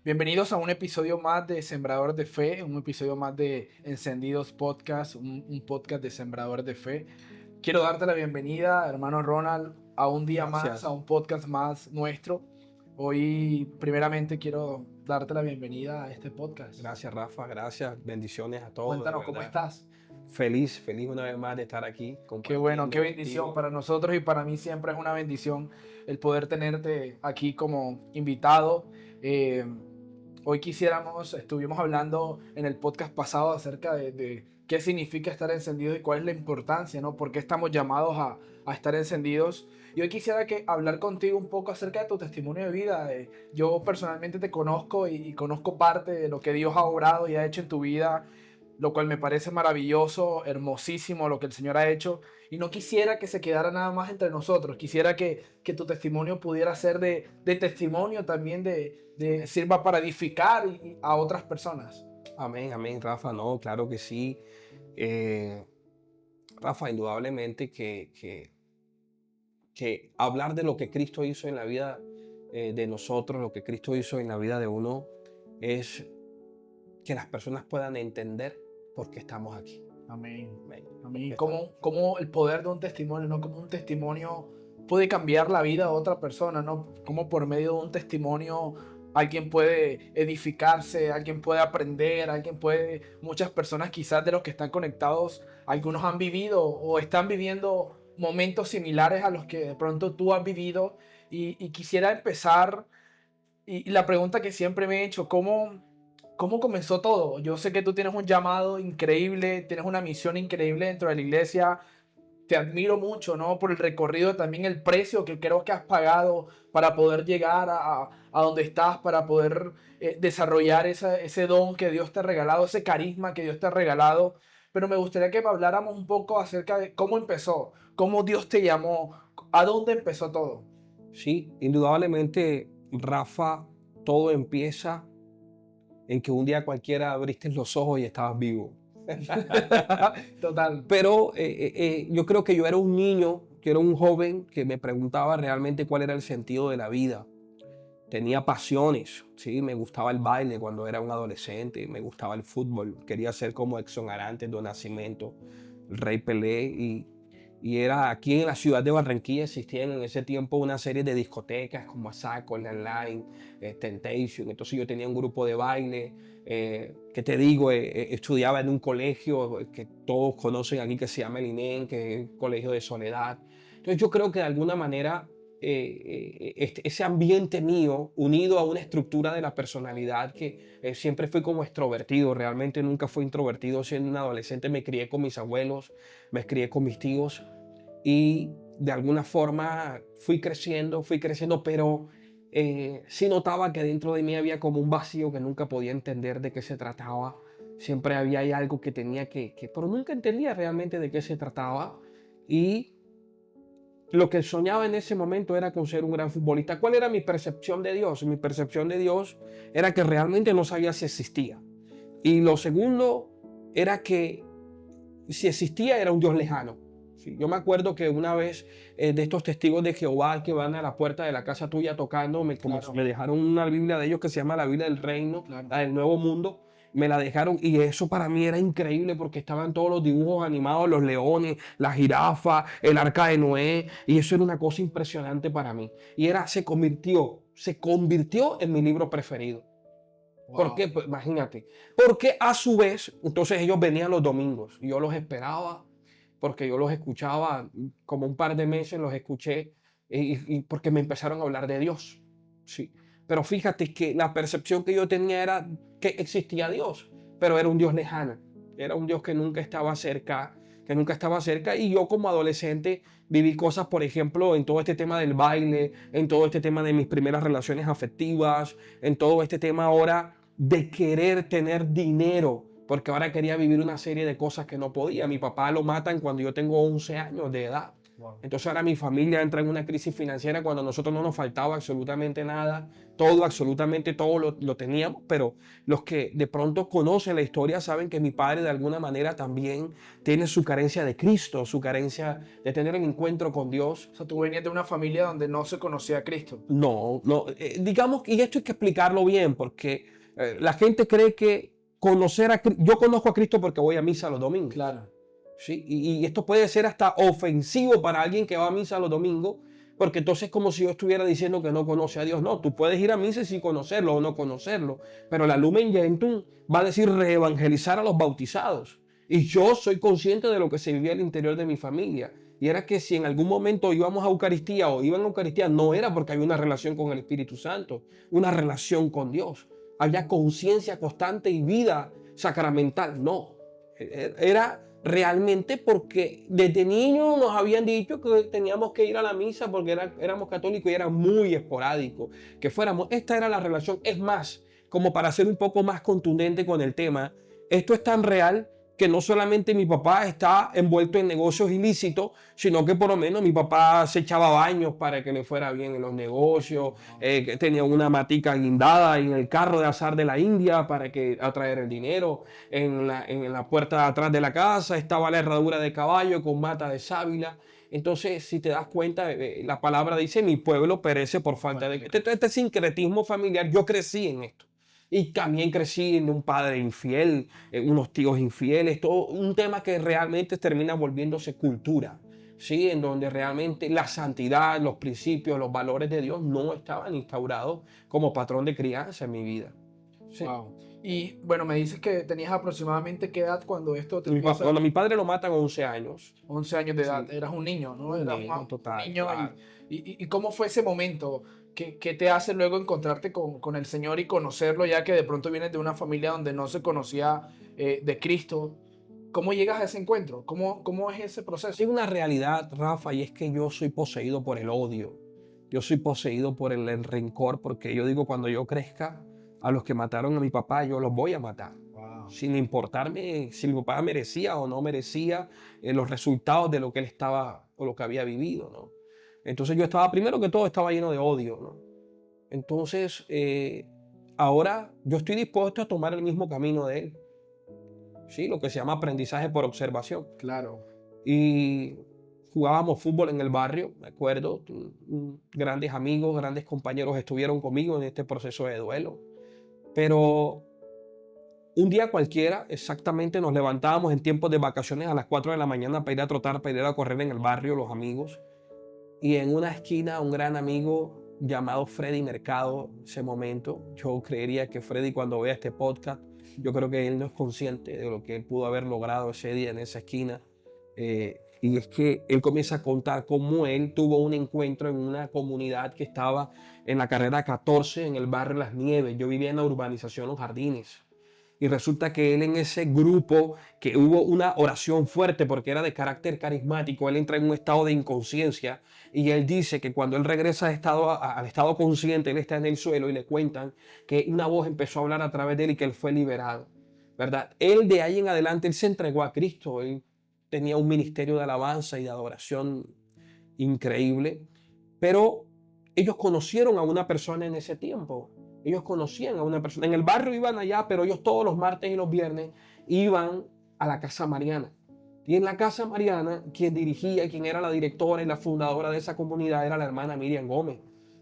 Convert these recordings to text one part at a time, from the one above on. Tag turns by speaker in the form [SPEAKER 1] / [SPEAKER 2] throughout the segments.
[SPEAKER 1] Bienvenidos a un episodio más de Sembrador de Fe, un episodio más de Encendidos Podcast, un podcast de Sembrador de Fe. Quiero darte la bienvenida, hermano Ronald, a un día más, a
[SPEAKER 2] Gracias.
[SPEAKER 1] un podcast más nuestro. Hoy, primeramente, quiero darte la bienvenida a este podcast.
[SPEAKER 2] Gracias, Rafa. Gracias. Bendiciones a todos, de
[SPEAKER 1] Cuéntanos cómo
[SPEAKER 2] verdad.
[SPEAKER 1] estás.
[SPEAKER 2] Feliz una vez más de estar aquí
[SPEAKER 1] Qué bueno,
[SPEAKER 2] compartiendo
[SPEAKER 1] qué bendición.
[SPEAKER 2] contigo.
[SPEAKER 1] Para nosotros y para mí siempre es una bendición el poder tenerte aquí como invitado. Eh, Hoy estuvimos hablando en el podcast pasado acerca de qué significa estar encendido y cuál es la importancia, ¿no? ¿Por qué estamos llamados a estar encendidos? Y hoy quisiera hablar contigo un poco acerca de tu testimonio de vida. Yo personalmente te conozco y conozco parte de lo que Dios ha obrado y ha hecho en tu vida, lo cual me parece maravilloso, hermosísimo lo que el Señor ha hecho. Y no quisiera que se quedara nada más entre nosotros. Quisiera que tu testimonio pudiera ser de testimonio también, sirva para edificar a otras personas.
[SPEAKER 2] Amén, amén, Rafa. No, claro que sí. Eh, Rafa, indudablemente que hablar de lo que Cristo hizo en la vida de nosotros, lo que Cristo hizo en la vida de uno, es que las personas puedan entender por qué estamos aquí.
[SPEAKER 1] Amén.
[SPEAKER 2] Amén.
[SPEAKER 1] Amén.
[SPEAKER 2] Porque
[SPEAKER 1] Cómo el poder de un testimonio, ¿no? Cómo un testimonio puede cambiar la vida de otra persona, ¿no? Cómo por medio de un testimonio alguien puede edificarse, alguien puede aprender, muchas personas quizás de los que están conectados, algunos han vivido o están viviendo momentos similares a los que de pronto tú has vivido. Y quisiera empezar, y la pregunta que siempre me he hecho, ¿cómo comenzó todo? Yo sé que tú tienes un llamado increíble, tienes una misión increíble dentro de la iglesia. Te admiro mucho, ¿no? Por el recorrido, también el precio que creo que has pagado para poder llegar a donde estás, para poder desarrollar ese don que Dios te ha regalado, ese carisma que Dios te ha regalado. Pero me gustaría que habláramos un poco acerca de cómo empezó, cómo Dios te llamó, a dónde empezó todo.
[SPEAKER 2] sí, indudablemente, Rafa, todo empieza en que un día cualquiera abriste los ojos y estabas vivo.
[SPEAKER 1] Total.
[SPEAKER 2] Pero yo creo que yo era un niño, que era un joven que me preguntaba realmente cuál era el sentido de la vida. Tenía pasiones, ¿sí? Me gustaba el baile cuando era un adolescente, me gustaba el fútbol, quería ser como Edson Arantes do Nascimento, el Rey Pelé, y era aquí en la ciudad de Barranquilla existían en ese tiempo una serie de discotecas como Asaco, Line, Temptation. Entonces yo tenía un grupo de baile, que te digo, estudiaba en un colegio que todos conocen aquí que se llama el INEN, que es el Colegio de Soledad. Entonces yo creo que de alguna manera ese ambiente mío, unido a una estructura de la personalidad que siempre fui como extrovertido, realmente nunca fui introvertido. Siendo un adolescente me crié con mis abuelos, me crié con mis tíos y de alguna forma fui creciendo, pero sí notaba que dentro de mí había como un vacío que nunca podía entender de qué se trataba. Siempre había ahí algo que tenía pero nunca entendía realmente de qué se trataba. Y lo que soñaba en ese momento era con ser un gran futbolista. ¿Cuál era mi percepción de Dios? Mi percepción de Dios era que realmente no sabía si existía. Y lo segundo era que si existía era un Dios lejano. Sí, yo me acuerdo que una vez de estos testigos de Jehová que van a la puerta de la casa tuya tocando,
[SPEAKER 1] Claro.
[SPEAKER 2] me dejaron una Biblia de ellos que se llama la Biblia del Reino,
[SPEAKER 1] Claro.
[SPEAKER 2] la del Nuevo Mundo. Me la dejaron y eso para mí era increíble porque estaban todos los dibujos animados, los leones, la jirafa, el arca de Noé, y eso era una cosa impresionante para mí. Y se convirtió en mi libro preferido. ¿Por
[SPEAKER 1] Wow.
[SPEAKER 2] qué? Pues imagínate. Porque a su vez, entonces ellos venían los domingos y yo los esperaba porque yo los escuchaba como un par de meses, los escuché y porque me empezaron a hablar de Dios. Sí. Pero fíjate que la percepción que yo tenía era que existía Dios, pero era un Dios lejano. Era un Dios que nunca estaba cerca, y yo como adolescente viví cosas, por ejemplo, en todo este tema del baile, en todo este tema de mis primeras relaciones afectivas, en todo este tema ahora de querer tener dinero, porque ahora quería vivir una serie de cosas que no podía. Mi papá lo matan cuando yo tengo 11 años de edad.
[SPEAKER 1] Wow.
[SPEAKER 2] Entonces ahora mi familia entra en una crisis financiera cuando a nosotros no nos faltaba absolutamente nada. Todo, absolutamente todo lo teníamos, pero los que de pronto conocen la historia saben que mi padre de alguna manera también tiene su carencia de Cristo, su carencia de tener un encuentro con Dios.
[SPEAKER 1] O sea, tú venías de una familia donde no se conocía a Cristo.
[SPEAKER 2] No, no, digamos, y esto hay que explicarlo bien, porque la gente cree que yo conozco a Cristo porque voy a misa los domingos.
[SPEAKER 1] Claro.
[SPEAKER 2] ¿Sí? Y esto puede ser hasta ofensivo para alguien que va a misa los domingos, porque entonces es como si yo estuviera diciendo que no conoce a Dios. No, tú puedes ir a misa sin conocerlo o no conocerlo, pero la Lumen Gentium va a decir reevangelizar a los bautizados. Y yo soy consciente de lo que se vivía al interior de mi familia. Y era que si en algún momento íbamos a Eucaristía o iban a Eucaristía, no era porque había una relación con el Espíritu Santo, una relación con Dios. Había conciencia constante y vida sacramental. No, era realmente porque desde niños nos habían dicho que teníamos que ir a la misa porque éramos católicos y era muy esporádico que fuéramos. Esta era la relación. Es más, como para ser un poco más contundente con el tema, esto es tan real que no solamente mi papá está envuelto en negocios ilícitos, sino que por lo menos mi papá se echaba baños para que le fuera bien en los negocios, que tenía una matica guindada en el carro de azar de la India para que atraer el dinero, en la puerta de atrás de la casa estaba la herradura de caballo con mata de sábila. Entonces, si te das cuenta, la palabra dice, mi pueblo perece por falta de... Este sincretismo familiar, yo crecí en esto. Y también crecí en un padre infiel, en unos tíos infieles, todo un tema que realmente termina volviéndose cultura, ¿sí? En donde realmente la santidad, los principios, los valores de Dios no estaban instaurados como patrón de crianza en mi vida. Sí.
[SPEAKER 1] Wow. Y bueno, me dices que tenías aproximadamente qué edad cuando esto te empieza.
[SPEAKER 2] Cuando mi padre lo matan a 11 años.
[SPEAKER 1] 11 años de edad,
[SPEAKER 2] Sí.
[SPEAKER 1] eras un niño, ¿no?
[SPEAKER 2] Un
[SPEAKER 1] Eras
[SPEAKER 2] niño,
[SPEAKER 1] un
[SPEAKER 2] total,
[SPEAKER 1] niño.
[SPEAKER 2] claro.
[SPEAKER 1] ¿Y cómo fue ese momento? ¿Qué te hace luego encontrarte con el Señor y conocerlo, ya que de pronto vienes de una familia donde no se conocía de Cristo? ¿Cómo llegas a ese encuentro? ¿Cómo es ese proceso?
[SPEAKER 2] Hay una realidad, Rafa, y es que yo soy poseído por el odio. Yo soy poseído por el rencor, porque yo digo, cuando yo crezca, a los que mataron a mi papá, yo los voy a matar.
[SPEAKER 1] Wow.
[SPEAKER 2] Sin importarme si mi papá merecía o no merecía los resultados de lo que él estaba o lo que había vivido, ¿no? Entonces yo estaba, primero que todo, estaba lleno de odio, ¿no? Entonces, ahora yo estoy dispuesto a tomar el mismo camino de él, ¿sí? Lo que se llama aprendizaje por observación.
[SPEAKER 1] Claro.
[SPEAKER 2] Y jugábamos fútbol en el barrio, me acuerdo. Grandes amigos, grandes compañeros estuvieron conmigo en este proceso de duelo. Pero un día cualquiera, exactamente, nos levantábamos en tiempos de vacaciones a las 4 de la mañana para ir a trotar, para ir a correr en el barrio, los amigos. Y en una esquina, un gran amigo llamado Freddy Mercado, ese momento, yo creería que Freddy, cuando vea este podcast, yo creo que él no es consciente de lo que él pudo haber logrado ese día en esa esquina. Y es que él comienza a contar cómo él tuvo un encuentro en una comunidad que estaba en la carrera 14 en el barrio Las Nieves. Yo vivía en la urbanización Los Jardines. Y resulta que él en ese grupo, que hubo una oración fuerte porque era de carácter carismático, él entra en un estado de inconsciencia y él dice que cuando él regresa al estado consciente, él está en el suelo y le cuentan que una voz empezó a hablar a través de él y que él fue liberado, ¿verdad? Él de ahí en adelante, él se entregó a Cristo, él tenía un ministerio de alabanza y de adoración increíble, pero ellos conocieron a una persona en ese tiempo. Ellos conocían a una persona. En el barrio iban allá, pero ellos todos los martes y los viernes iban a la Casa Mariana. Y en la Casa Mariana, quien dirigía, quien era la directora y la fundadora de esa comunidad era la hermana Miriam Gómez,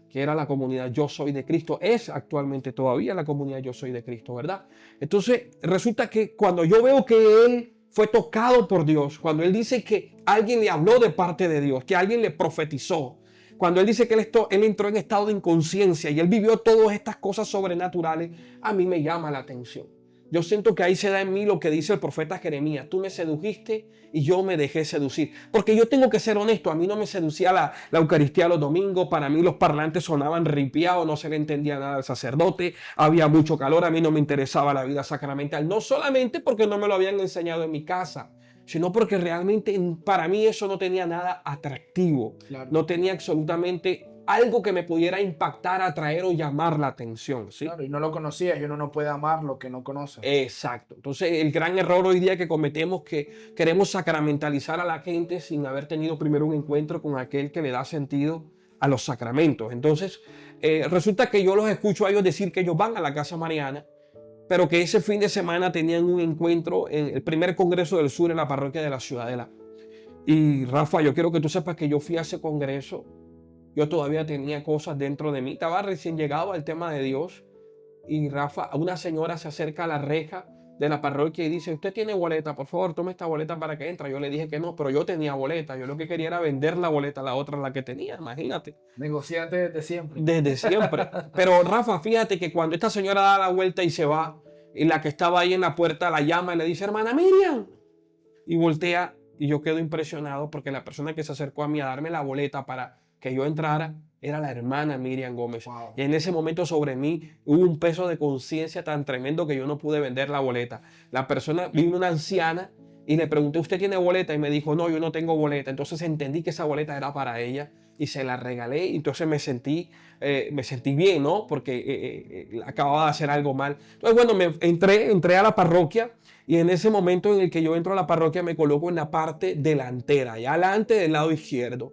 [SPEAKER 2] que era la comunidad Yo Soy de Cristo. Es actualmente todavía la comunidad Yo Soy de Cristo, ¿verdad? Entonces, resulta que cuando yo veo que él fue tocado por Dios, cuando él dice que alguien le habló de parte de Dios, que alguien le profetizó, cuando él dice que él entró en estado de inconsciencia y él vivió todas estas cosas sobrenaturales, a mí me llama la atención. Yo siento que ahí se da en mí lo que dice el profeta Jeremías. Tú me sedujiste y yo me dejé seducir. Porque yo tengo que ser honesto, a mí no me seducía la Eucaristía los domingos. Para mí los parlantes sonaban ripiados, no se le entendía nada al sacerdote. Había mucho calor, a mí no me interesaba la vida sacramental. No solamente porque no me lo habían enseñado en mi casa, sino porque realmente para mí eso no tenía nada atractivo.
[SPEAKER 1] Claro.
[SPEAKER 2] No tenía absolutamente algo que me pudiera impactar, atraer o llamar la atención, ¿sí?
[SPEAKER 1] Claro, y no lo conocías y uno no puede amar lo que no conoce.
[SPEAKER 2] Exacto. Entonces, el gran error hoy día que cometemos es que queremos sacramentalizar a la gente sin haber tenido primero un encuentro con aquel que le da sentido a los sacramentos. Entonces, resulta que yo los escucho a ellos decir que ellos van a la Casa Mariana, pero que ese fin de semana tenían un encuentro en el primer Congreso del Sur en la parroquia de la Ciudadela. Y Rafa, yo quiero que tú sepas que yo fui a ese congreso, yo todavía tenía cosas dentro de mí, estaba recién llegado al tema de Dios. Y Rafa, una señora se acerca a la reja de la parroquia y dice, ¿usted tiene boleta? Por favor, tome esta boleta para que entre. Yo le dije que no, pero yo tenía boleta. Yo lo que quería era vender la boleta, la otra la que tenía, imagínate.
[SPEAKER 1] Negociante desde siempre.
[SPEAKER 2] Desde siempre. Pero Rafa, fíjate que cuando esta señora da la vuelta y se va, y la que estaba ahí en la puerta la llama y le dice, hermana Miriam. Y voltea y yo quedo impresionado porque la persona que se acercó a mí a darme la boleta para que yo entrara era la hermana Miriam Gómez.
[SPEAKER 1] Wow.
[SPEAKER 2] Y en ese momento sobre mí hubo un peso de conciencia tan tremendo que yo no pude vender la boleta. La persona, vino una anciana y le pregunté, ¿usted tiene boleta? Y me dijo, no, yo no tengo boleta. Entonces entendí que esa boleta era para ella y se la regalé. Y entonces me sentí bien, ¿no? Porque acababa de hacer algo mal. Entonces, bueno, entré a la parroquia. Y en ese momento en el que yo entro a la parroquia me coloco en la parte delantera, allá adelante del lado izquierdo.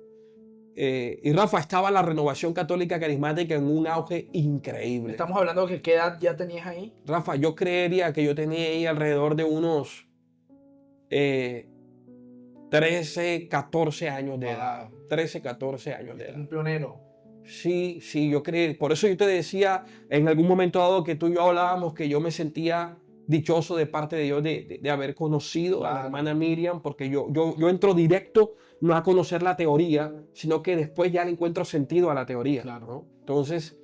[SPEAKER 2] Y Rafa, estaba la Renovación Católica Carismática en un auge increíble.
[SPEAKER 1] Estamos hablando de qué edad ya tenías ahí.
[SPEAKER 2] Rafa, yo creería que yo tenía ahí alrededor de unos 13, 14 años de edad. 13, 14 años de edad.
[SPEAKER 1] Un pionero.
[SPEAKER 2] Sí, yo creo. Por eso yo te decía en algún momento dado que tú y yo hablábamos que yo me sentía dichoso de parte de Dios de haber conocido a la hermana Miriam, porque yo entro directo no a conocer la teoría, sino que después ya le encuentro sentido a la teoría.
[SPEAKER 1] Claro.
[SPEAKER 2] ¿no? Entonces,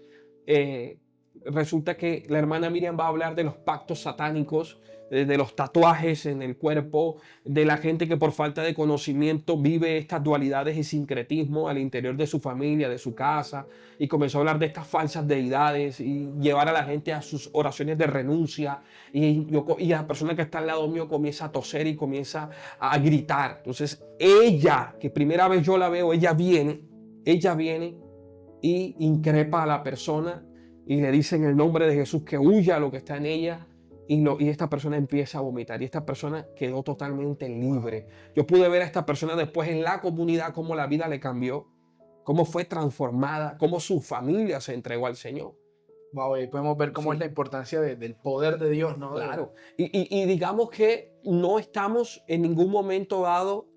[SPEAKER 2] resulta que la hermana Miriam va a hablar de los pactos satánicos, de los tatuajes en el cuerpo, de la gente que por falta de conocimiento vive estas dualidades y sincretismo al interior de su familia, de su casa, y comenzó a hablar de estas falsas deidades y llevar a la gente a sus oraciones de renuncia, y la persona que está al lado mío comienza a toser y comienza a gritar. Entonces ella, que primera vez yo la veo, ella viene y increpa a la persona y le dice en el nombre de Jesús que huya lo que está en ella. Y esta persona empieza a vomitar y esta persona quedó totalmente libre. Yo pude ver a esta persona después en la comunidad cómo la vida le cambió, cómo fue transformada, cómo su familia se entregó al Señor.
[SPEAKER 1] Wow, y podemos ver cómo es la importancia del poder de Dios, ¿no?
[SPEAKER 2] Claro. Y digamos que no estamos en ningún momento dado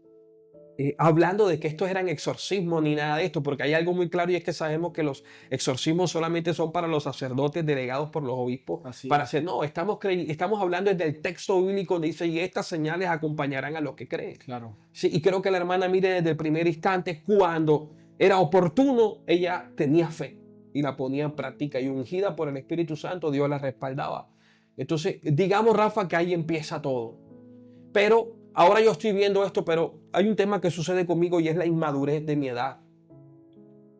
[SPEAKER 2] hablando de que estos eran exorcismos ni nada de esto, porque hay algo muy claro y es que sabemos que los exorcismos solamente son para los sacerdotes delegados por los obispos.
[SPEAKER 1] Así
[SPEAKER 2] para
[SPEAKER 1] es.
[SPEAKER 2] hacer, no, estamos hablando desde el texto bíblico donde dice, y estas señales acompañarán a los que creen.
[SPEAKER 1] Claro.
[SPEAKER 2] Sí, y creo que la hermana mire desde el primer instante, cuando era oportuno, ella tenía fe y la ponía en práctica y ungida por el Espíritu Santo, Dios la respaldaba. Entonces, digamos, Rafa, que ahí empieza todo. Pero ahora yo estoy viendo esto, pero hay un tema que sucede conmigo y es la inmadurez de mi edad.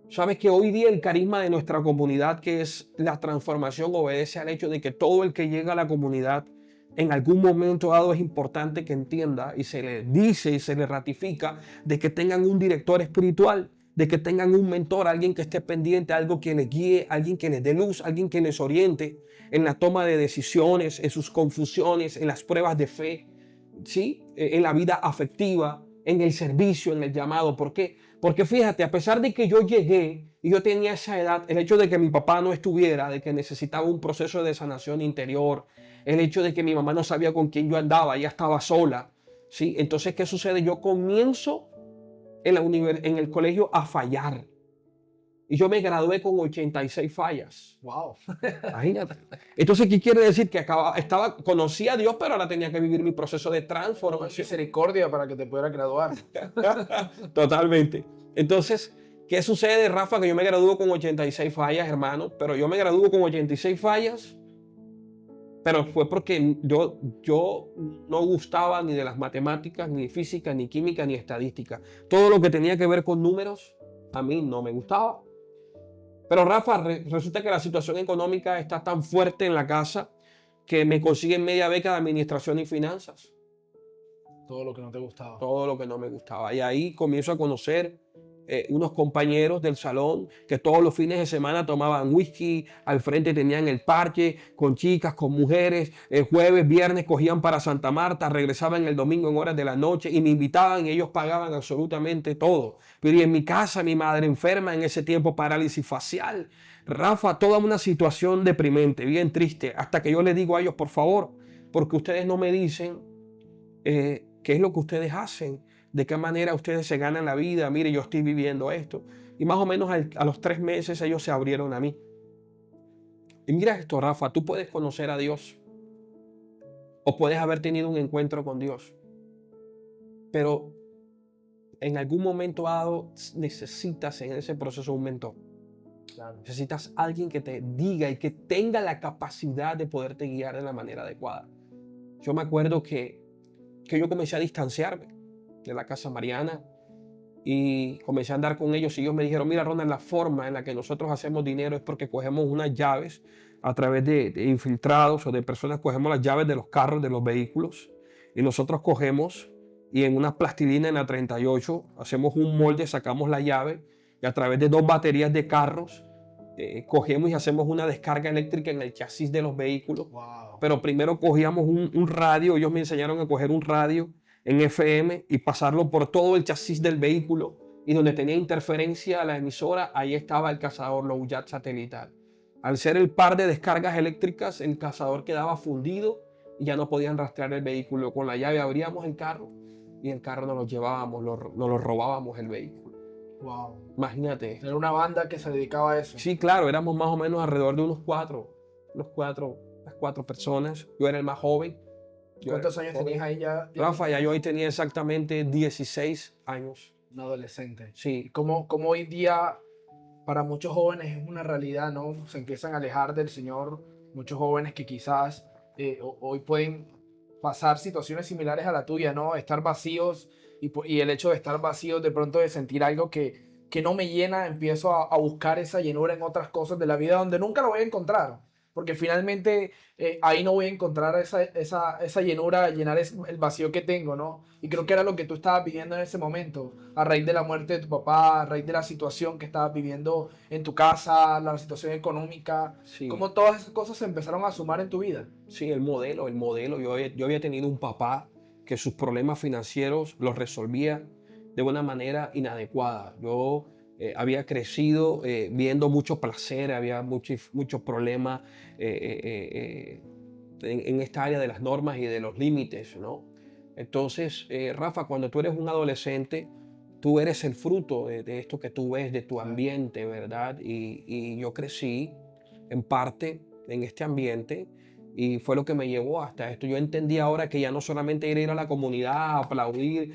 [SPEAKER 2] Sabes que hoy día el carisma de nuestra comunidad, que es la transformación, obedece al hecho de que todo el que llega a la comunidad en algún momento dado es importante que entienda y se le dice y se le ratifica de que tengan un director espiritual, de que tengan un mentor, alguien que esté pendiente, algo que les guíe, alguien que les dé luz, alguien que les oriente en la toma de decisiones, en sus confusiones, en las pruebas de fe. ¿Sí? En la vida afectiva, en el servicio, en el llamado. ¿Por qué? Porque fíjate, a pesar de que yo llegué y yo tenía esa edad, el hecho de que mi papá no estuviera, de que necesitaba un proceso de sanación interior, el hecho de que mi mamá no sabía con quién yo andaba, ella estaba sola, ¿sí? Entonces, ¿qué sucede? Yo comienzo en el colegio a fallar. Y yo me gradué con 86 fallas.
[SPEAKER 1] Wow.
[SPEAKER 2] Imagínate. Entonces, ¿qué quiere decir? Que conocí a Dios, pero ahora tenía que vivir mi proceso de transformación.
[SPEAKER 1] Misericordia para que te pudieras graduar.
[SPEAKER 2] Totalmente. Entonces, ¿qué sucede, Rafa? Que yo me gradúo con 86 fallas, hermano. Pero yo me gradúo con 86 fallas. Pero fue porque yo no gustaba ni de las matemáticas, ni física, ni química, ni estadística. Todo lo que tenía que ver con números, a mí no me gustaba. Pero Rafa, resulta que la situación económica está tan fuerte en la casa que me consiguen media beca de administración y finanzas.
[SPEAKER 1] Todo lo que no te gustaba.
[SPEAKER 2] Todo lo que no me gustaba. Y ahí comienzo a conocer unos compañeros del salón que todos los fines de semana tomaban whisky, al frente tenían el parque con chicas, con mujeres, el jueves, viernes cogían para Santa Marta, regresaban el domingo en horas de la noche y me invitaban y ellos pagaban absolutamente todo. Pero y en mi casa, mi madre enferma, en ese tiempo parálisis facial. Rafa, toda una situación deprimente, bien triste, hasta que yo les digo a ellos, por favor, porque ustedes no me dicen qué es lo que ustedes hacen, de qué manera ustedes se ganan la vida. Mire, yo estoy viviendo esto. Y más o menos a los 3 meses ellos se abrieron a mí. Y mira esto, Rafa, tú puedes conocer a Dios o puedes haber tenido un encuentro con Dios, pero en algún momento dado necesitas en ese proceso un mentor.
[SPEAKER 1] Claro.
[SPEAKER 2] Necesitas alguien que te diga y que tenga la capacidad de poderte guiar de la manera adecuada. Yo me acuerdo que yo comencé a distanciarme de la casa Mariana y comencé a andar con ellos y ellos me dijeron, mira Ronald, la forma en la que nosotros hacemos dinero es porque cogemos unas llaves a través de infiltrados o de personas, cogemos las llaves de los carros, de los vehículos y nosotros cogemos y en una plastilina en la 38 hacemos un molde, sacamos la llave y a través de 2 baterías de carros cogemos y hacemos una descarga eléctrica en el chasis de los vehículos.
[SPEAKER 1] Wow.
[SPEAKER 2] Pero primero cogíamos un radio, ellos me enseñaron a coger un radio en FM y pasarlo por todo el chasis del vehículo y donde tenía interferencia la emisora, ahí estaba el cazador Low Jack satelital. Al ser el par de descargas eléctricas, el cazador quedaba fundido y ya no podían rastrear el vehículo. Con la llave abríamos el carro y el carro nos lo llevábamos, nos lo robábamos el vehículo.
[SPEAKER 1] Wow.
[SPEAKER 2] Imagínate.
[SPEAKER 1] Era una banda que se dedicaba a eso.
[SPEAKER 2] Sí, claro, éramos más o menos alrededor de unas cuatro personas. Yo era el más joven.
[SPEAKER 1] ¿Cuántos años tenías ahí ya?
[SPEAKER 2] Rafa, ya yo ahí tenía exactamente 16 años.
[SPEAKER 1] Un adolescente.
[SPEAKER 2] Sí.
[SPEAKER 1] Como hoy día para muchos jóvenes es una realidad, ¿no? Se empiezan a alejar del Señor. Muchos jóvenes que quizás hoy pueden pasar situaciones similares a la tuya, ¿no? Estar vacíos y el hecho de estar vacíos, de pronto de sentir algo que no me llena, empiezo a buscar esa llenura en otras cosas de la vida donde nunca lo voy a encontrar. Porque finalmente ahí no voy a encontrar esa llenura, llenar el vacío que tengo, ¿no? Y creo que era lo que tú estabas viviendo en ese momento, a raíz de la muerte de tu papá, a raíz de la situación que estabas viviendo en tu casa, la situación económica.
[SPEAKER 2] Sí.
[SPEAKER 1] ¿Cómo todas esas cosas se empezaron a sumar en tu vida?
[SPEAKER 2] Sí, el modelo. Yo había tenido un papá que sus problemas financieros los resolvía de una manera inadecuada. Yo había crecido viendo mucho placer, había muchos problemas en esta área de las normas y de los límites, ¿no? Entonces, Rafa, cuando tú eres un adolescente, tú eres el fruto de esto que tú ves, de tu ambiente, ¿verdad? Y yo crecí en parte en este ambiente y fue lo que me llevó hasta esto. Yo entendí ahora que ya no solamente era ir a la comunidad, aplaudir,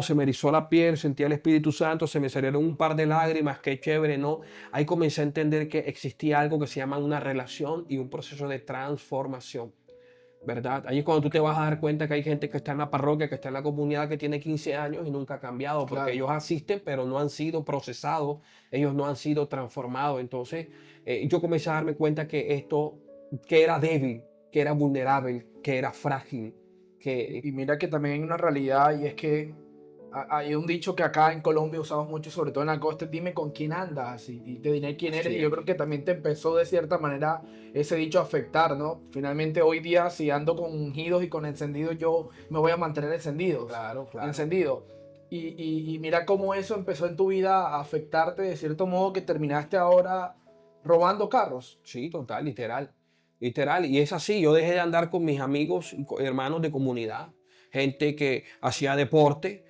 [SPEAKER 2] se me erizó la piel, sentía el Espíritu Santo, se me salieron un par de lágrimas, qué chévere, ¿no? Ahí comencé a entender que existía algo que se llama una relación y un proceso de transformación, ¿verdad? Ahí es cuando tú te vas a dar cuenta que hay gente que está en la parroquia, que está en la comunidad, que tiene 15 años y nunca ha cambiado, porque
[SPEAKER 1] Claro.
[SPEAKER 2] ellos asisten, pero no han sido procesados, ellos no han sido transformados. Entonces, yo comencé a darme cuenta que esto, que era débil, que era vulnerable, que era frágil.
[SPEAKER 1] Y mira que también hay una realidad y es que hay un dicho que acá en Colombia usamos mucho, sobre todo en la costa, dime con quién andas y te diré quién eres.
[SPEAKER 2] Sí.
[SPEAKER 1] Y yo creo que también te empezó de cierta manera ese dicho a afectar, ¿no? Finalmente hoy día si ando con ungidos y con encendidos, yo me voy a mantener encendido.
[SPEAKER 2] Claro, claro.
[SPEAKER 1] Encendido. Y mira cómo eso empezó en tu vida a afectarte de cierto modo que terminaste ahora robando carros.
[SPEAKER 2] Sí, total, literal. Literal. Y es así, yo dejé de andar con mis amigos, hermanos de comunidad, gente que hacía deporte,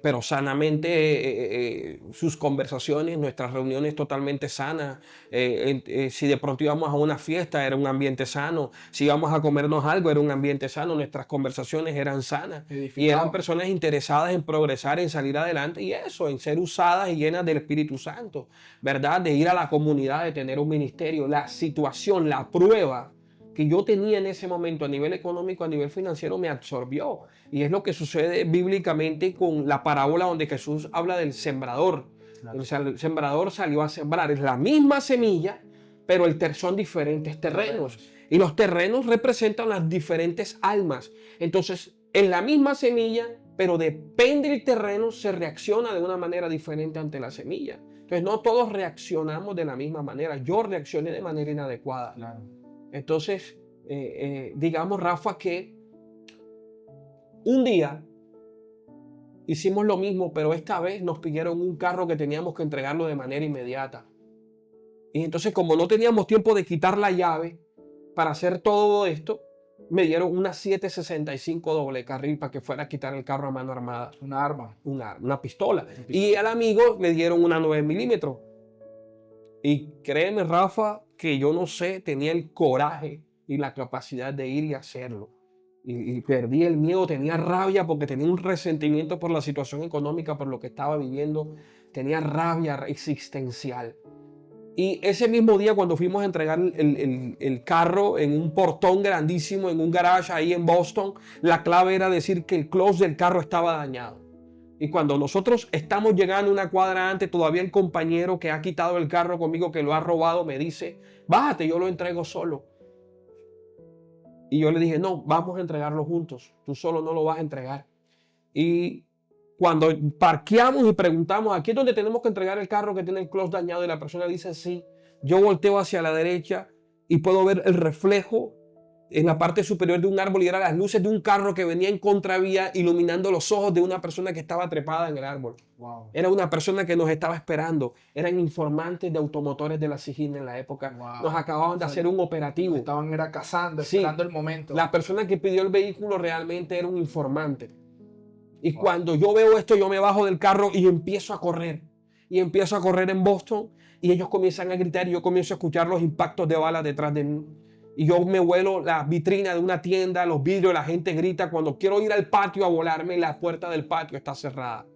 [SPEAKER 2] pero sanamente sus conversaciones, nuestras reuniones totalmente sanas. Si de pronto íbamos a una fiesta, era un ambiente sano. Si íbamos a comernos algo, era un ambiente sano. Nuestras conversaciones eran sanas. Y eran personas interesadas en progresar, en salir adelante y eso, en ser usadas y llenas del Espíritu Santo, ¿verdad? De ir a la comunidad, de tener un ministerio. La situación, la prueba que yo tenía en ese momento a nivel económico, a nivel financiero, me absorbió. Y es lo que sucede bíblicamente con la parábola donde Jesús habla del sembrador. Claro. O sea, el sembrador salió a sembrar. Es la misma semilla, pero son diferentes terrenos. Y los terrenos representan las diferentes almas. Entonces, Es la misma semilla, pero depende del terreno, se reacciona de una manera diferente ante la semilla. Entonces, no todos reaccionamos de la misma manera. Yo reaccioné de manera inadecuada.
[SPEAKER 1] Claro.
[SPEAKER 2] Entonces, digamos, Rafa, que un día hicimos lo mismo, pero esta vez nos pidieron un carro que teníamos que entregarlo de manera inmediata. Y entonces, como no teníamos tiempo de quitar la llave para hacer todo esto, me dieron una 765 doble carril para que fuera a quitar el carro a mano armada.
[SPEAKER 1] Una arma.
[SPEAKER 2] Una pistola. Y al amigo le dieron una 9 milímetros. Y créeme, Rafa, que yo no sé, tenía el coraje y la capacidad de ir y hacerlo. Y perdí el miedo, tenía rabia porque tenía un resentimiento por la situación económica, por lo que estaba viviendo. Tenía rabia existencial. Y ese mismo día, cuando fuimos a entregar el carro en un portón grandísimo, en un garage ahí en Boston, la clave era decir que el close del carro estaba dañado. Y cuando nosotros estamos llegando una cuadra antes, todavía el compañero que ha quitado el carro conmigo, que lo ha robado, me dice, bájate, yo lo entrego solo. Y yo le dije, no, vamos a entregarlo juntos. Tú solo no lo vas a entregar. Y cuando parqueamos y preguntamos, aquí es donde tenemos que entregar el carro que tiene el close dañado, y la persona dice sí, yo volteo hacia la derecha y puedo ver el reflejo en la parte superior de un árbol y eran las luces de un carro que venía en contravía iluminando los ojos de una persona que estaba trepada en el árbol.
[SPEAKER 1] Wow.
[SPEAKER 2] Era una persona que nos estaba esperando. Eran informantes de automotores de la SIJIN en la época.
[SPEAKER 1] Wow.
[SPEAKER 2] Nos acababan de hacer un operativo.
[SPEAKER 1] Estaban era cazando,
[SPEAKER 2] Sí.
[SPEAKER 1] esperando el momento.
[SPEAKER 2] La persona que pidió el vehículo realmente era un informante. Y cuando yo veo esto, yo me bajo del carro y empiezo a correr. Y empiezo a correr en Boston y ellos comienzan a gritar y yo comienzo a escuchar los impactos de balas detrás de mí. Y yo me vuelo la vitrina de una tienda, los vidrios, la gente grita. Cuando quiero ir al patio a volarme, la puerta del patio está cerrada.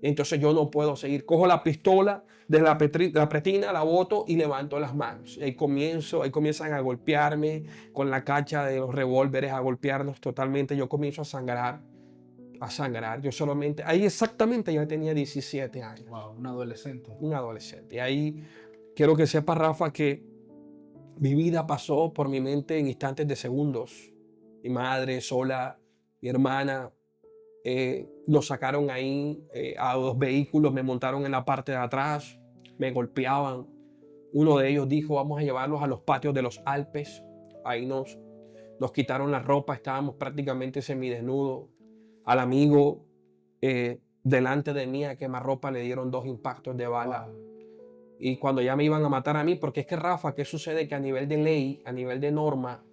[SPEAKER 2] Y entonces yo no puedo seguir. Cojo la pistola de la pretina, la boto y levanto las manos. Y ahí comienzan a golpearme con la cacha de los revólveres, a golpearnos totalmente. Yo comienzo a sangrar. Yo solamente, ahí exactamente ya tenía 17 años.
[SPEAKER 1] Wow, un adolescente.
[SPEAKER 2] Un adolescente. Y ahí quiero que sepa, Rafa, que mi vida pasó por mi mente en instantes de segundos. Mi madre sola, mi hermana, nos sacaron ahí a 2 vehículos, me montaron en la parte de atrás, me golpeaban. Uno de ellos dijo, vamos a llevarlos a los patios de los Alpes. Ahí nos quitaron la ropa, estábamos prácticamente semidesnudos. Al amigo delante de mí a quemarropa le dieron 2 impactos de bala.
[SPEAKER 1] Wow.
[SPEAKER 2] Y cuando ya me iban a matar a mí, porque es que Rafa, ¿qué sucede? Que a nivel de ley, a nivel de norma,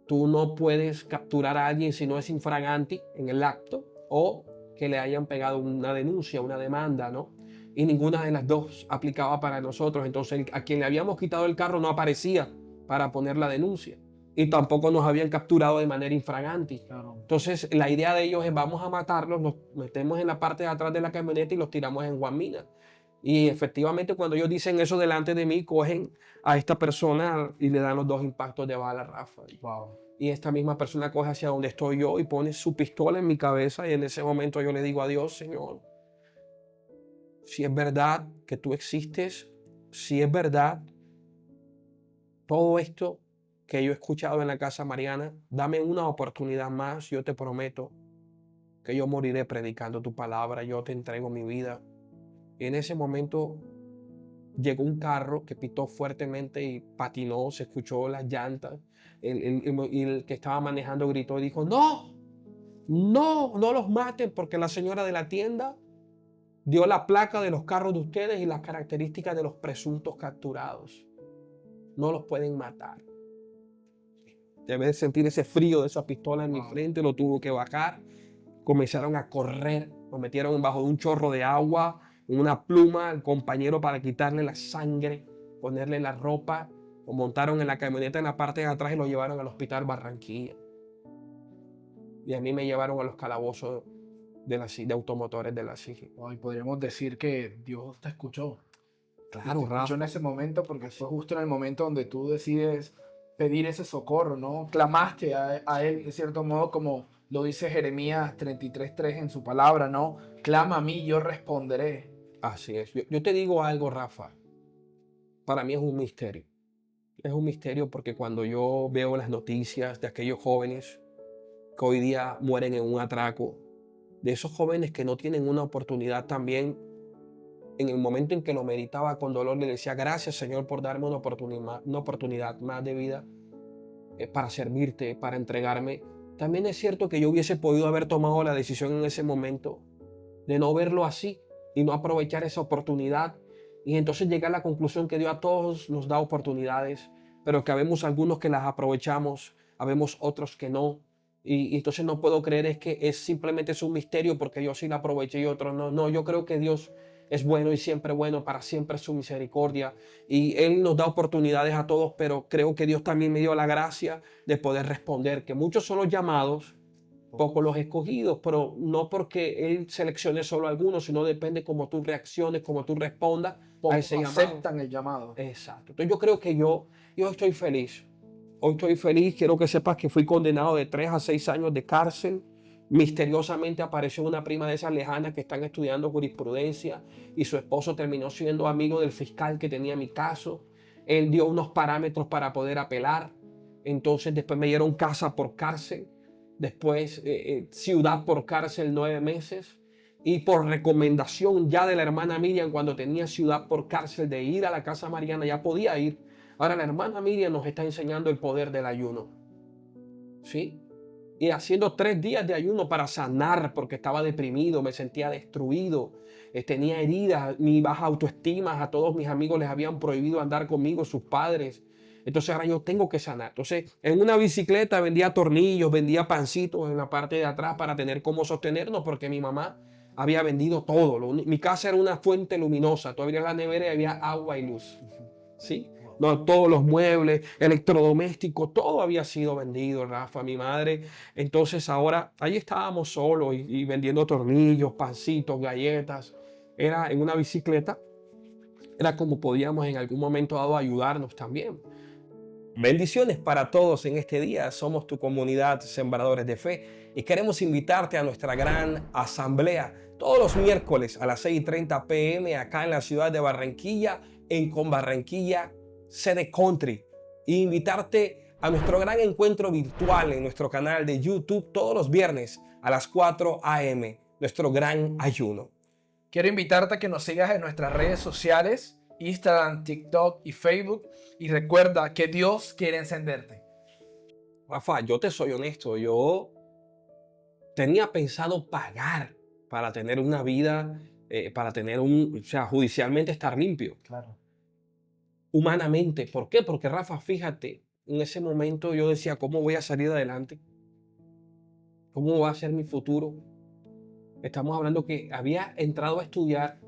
[SPEAKER 2] tú no puedes capturar a alguien si no es infraganti en el acto o que le hayan pegado una denuncia, una demanda, ¿no? Y ninguna de las dos aplicaba para nosotros. Entonces a quien le habíamos quitado el carro no aparecía para poner la denuncia. Y tampoco nos habían capturado de manera infraganti.
[SPEAKER 1] Claro.
[SPEAKER 2] Entonces la idea de ellos es vamos a matarlos, nos metemos en la parte de atrás de la camioneta y los tiramos en Guamina. Y efectivamente cuando ellos dicen eso delante de mí, cogen a esta persona y le dan los 2 impactos de bala a Rafa.
[SPEAKER 1] Wow.
[SPEAKER 2] Y esta misma persona coge hacia donde estoy yo y pone su pistola en mi cabeza y en ese momento yo le digo a Dios, Señor, si es verdad que tú existes, si es verdad todo esto que yo he escuchado en la casa Mariana, dame una oportunidad más, yo te prometo que yo moriré predicando tu palabra, yo te entrego mi vida. Y en ese momento llegó un carro que pitó fuertemente y patinó, se escuchó las llantas. El que estaba manejando gritó y dijo, no los maten porque la señora de la tienda dio la placa de los carros de ustedes y las características de los presuntos capturados. No los pueden matar. Debe de sentir ese frío de esa pistola en mi frente, lo tuvo que bajar. Comenzaron a correr, nos metieron bajo un chorro de agua, una pluma al compañero para quitarle la sangre, ponerle la ropa, lo montaron en la camioneta en la parte de atrás y lo llevaron al hospital Barranquilla. Y a mí me llevaron a los calabozos de automotores de la SIJI.
[SPEAKER 1] Hoy podríamos decir que Dios te escuchó.
[SPEAKER 2] Claro,
[SPEAKER 1] Te escuchó en ese momento porque fue justo en el momento donde tú decides pedir ese socorro, ¿no? Clamaste a Él, de cierto modo, como lo dice Jeremías 33:3 en su palabra, ¿no? Clama a mí, yo responderé.
[SPEAKER 2] Así es. Yo te digo algo, Rafa. Para mí es un misterio. Es un misterio porque cuando yo veo las noticias de aquellos jóvenes que hoy día mueren en un atraco, de esos jóvenes que no tienen una oportunidad también. En el momento en que lo meditaba con dolor, le decía, gracias Señor por darme una oportunidad más de vida para servirte, para entregarme. También es cierto que yo hubiese podido haber tomado la decisión en ese momento de no verlo así y no aprovechar esa oportunidad y entonces llegar a la conclusión que Dios a todos nos da oportunidades, pero que habemos algunos que las aprovechamos, habemos otros que no. Y entonces no puedo creer es que simplemente es un misterio porque yo sí la aproveché y otros no. No, yo creo que Dios es bueno y siempre bueno, para siempre es su misericordia. Y Él nos da oportunidades a todos, pero creo que Dios también me dio la gracia de poder responder, que muchos son los llamados, pocos los escogidos, pero no porque Él seleccione solo a algunos, sino depende cómo tú reacciones, cómo tú respondas a ese llamado.
[SPEAKER 1] Aceptan el llamado.
[SPEAKER 2] Exacto. Entonces yo creo que yo estoy feliz. Hoy estoy feliz. Quiero que sepas que fui condenado de 3 a 6 años de cárcel. Misteriosamente apareció una prima de esas lejanas que están estudiando jurisprudencia y su esposo terminó siendo amigo del fiscal que tenía mi caso. Él dio unos parámetros para poder apelar. Entonces después me dieron casa por cárcel. Después ciudad por cárcel 9 meses. Y por recomendación ya de la hermana Miriam, cuando tenía ciudad por cárcel de ir a la casa mariana, ya podía ir. Ahora la hermana Miriam nos está enseñando el poder del ayuno. ¿Sí? Y haciendo 3 días de ayuno para sanar, porque estaba deprimido, me sentía destruido, tenía heridas, mi baja autoestima, a todos mis amigos les habían prohibido andar conmigo, sus padres. Entonces ahora yo tengo que sanar. Entonces en una bicicleta vendía tornillos, vendía pancitos en la parte de atrás para tener cómo sostenernos, porque mi mamá había vendido todo. Mi casa era una fuente luminosa. Tú abrías la nevera y había agua y luz. ¿Sí? No, todos los muebles, electrodomésticos, todo había sido vendido, Rafa, mi madre. Entonces ahora ahí estábamos solos y vendiendo tornillos, pancitos, galletas. Era en una bicicleta. Era como podíamos en algún momento dado ayudarnos también. Bendiciones para todos en este día. Somos tu comunidad Sembradores de Fe y queremos invitarte a nuestra gran asamblea todos los miércoles a las 6:30 p.m. acá en la ciudad de Barranquilla, en Conbarranquilla, sede Country. E invitarte a nuestro gran encuentro virtual en nuestro canal de YouTube todos los viernes a las 4 a.m. Nuestro gran ayuno.
[SPEAKER 1] Quiero invitarte a que nos sigas en nuestras redes sociales, Instagram, TikTok y Facebook. Y recuerda que Dios quiere encenderte.
[SPEAKER 2] Rafa, yo te soy honesto, yo tenía pensado pagar para tener una vida, para tener o sea, judicialmente estar limpio.
[SPEAKER 1] Claro.
[SPEAKER 2] Humanamente. ¿Por qué? Porque Rafa, fíjate, en ese momento yo decía, ¿cómo voy a salir adelante? ¿Cómo va a ser mi futuro? Estamos hablando que había entrado a estudiar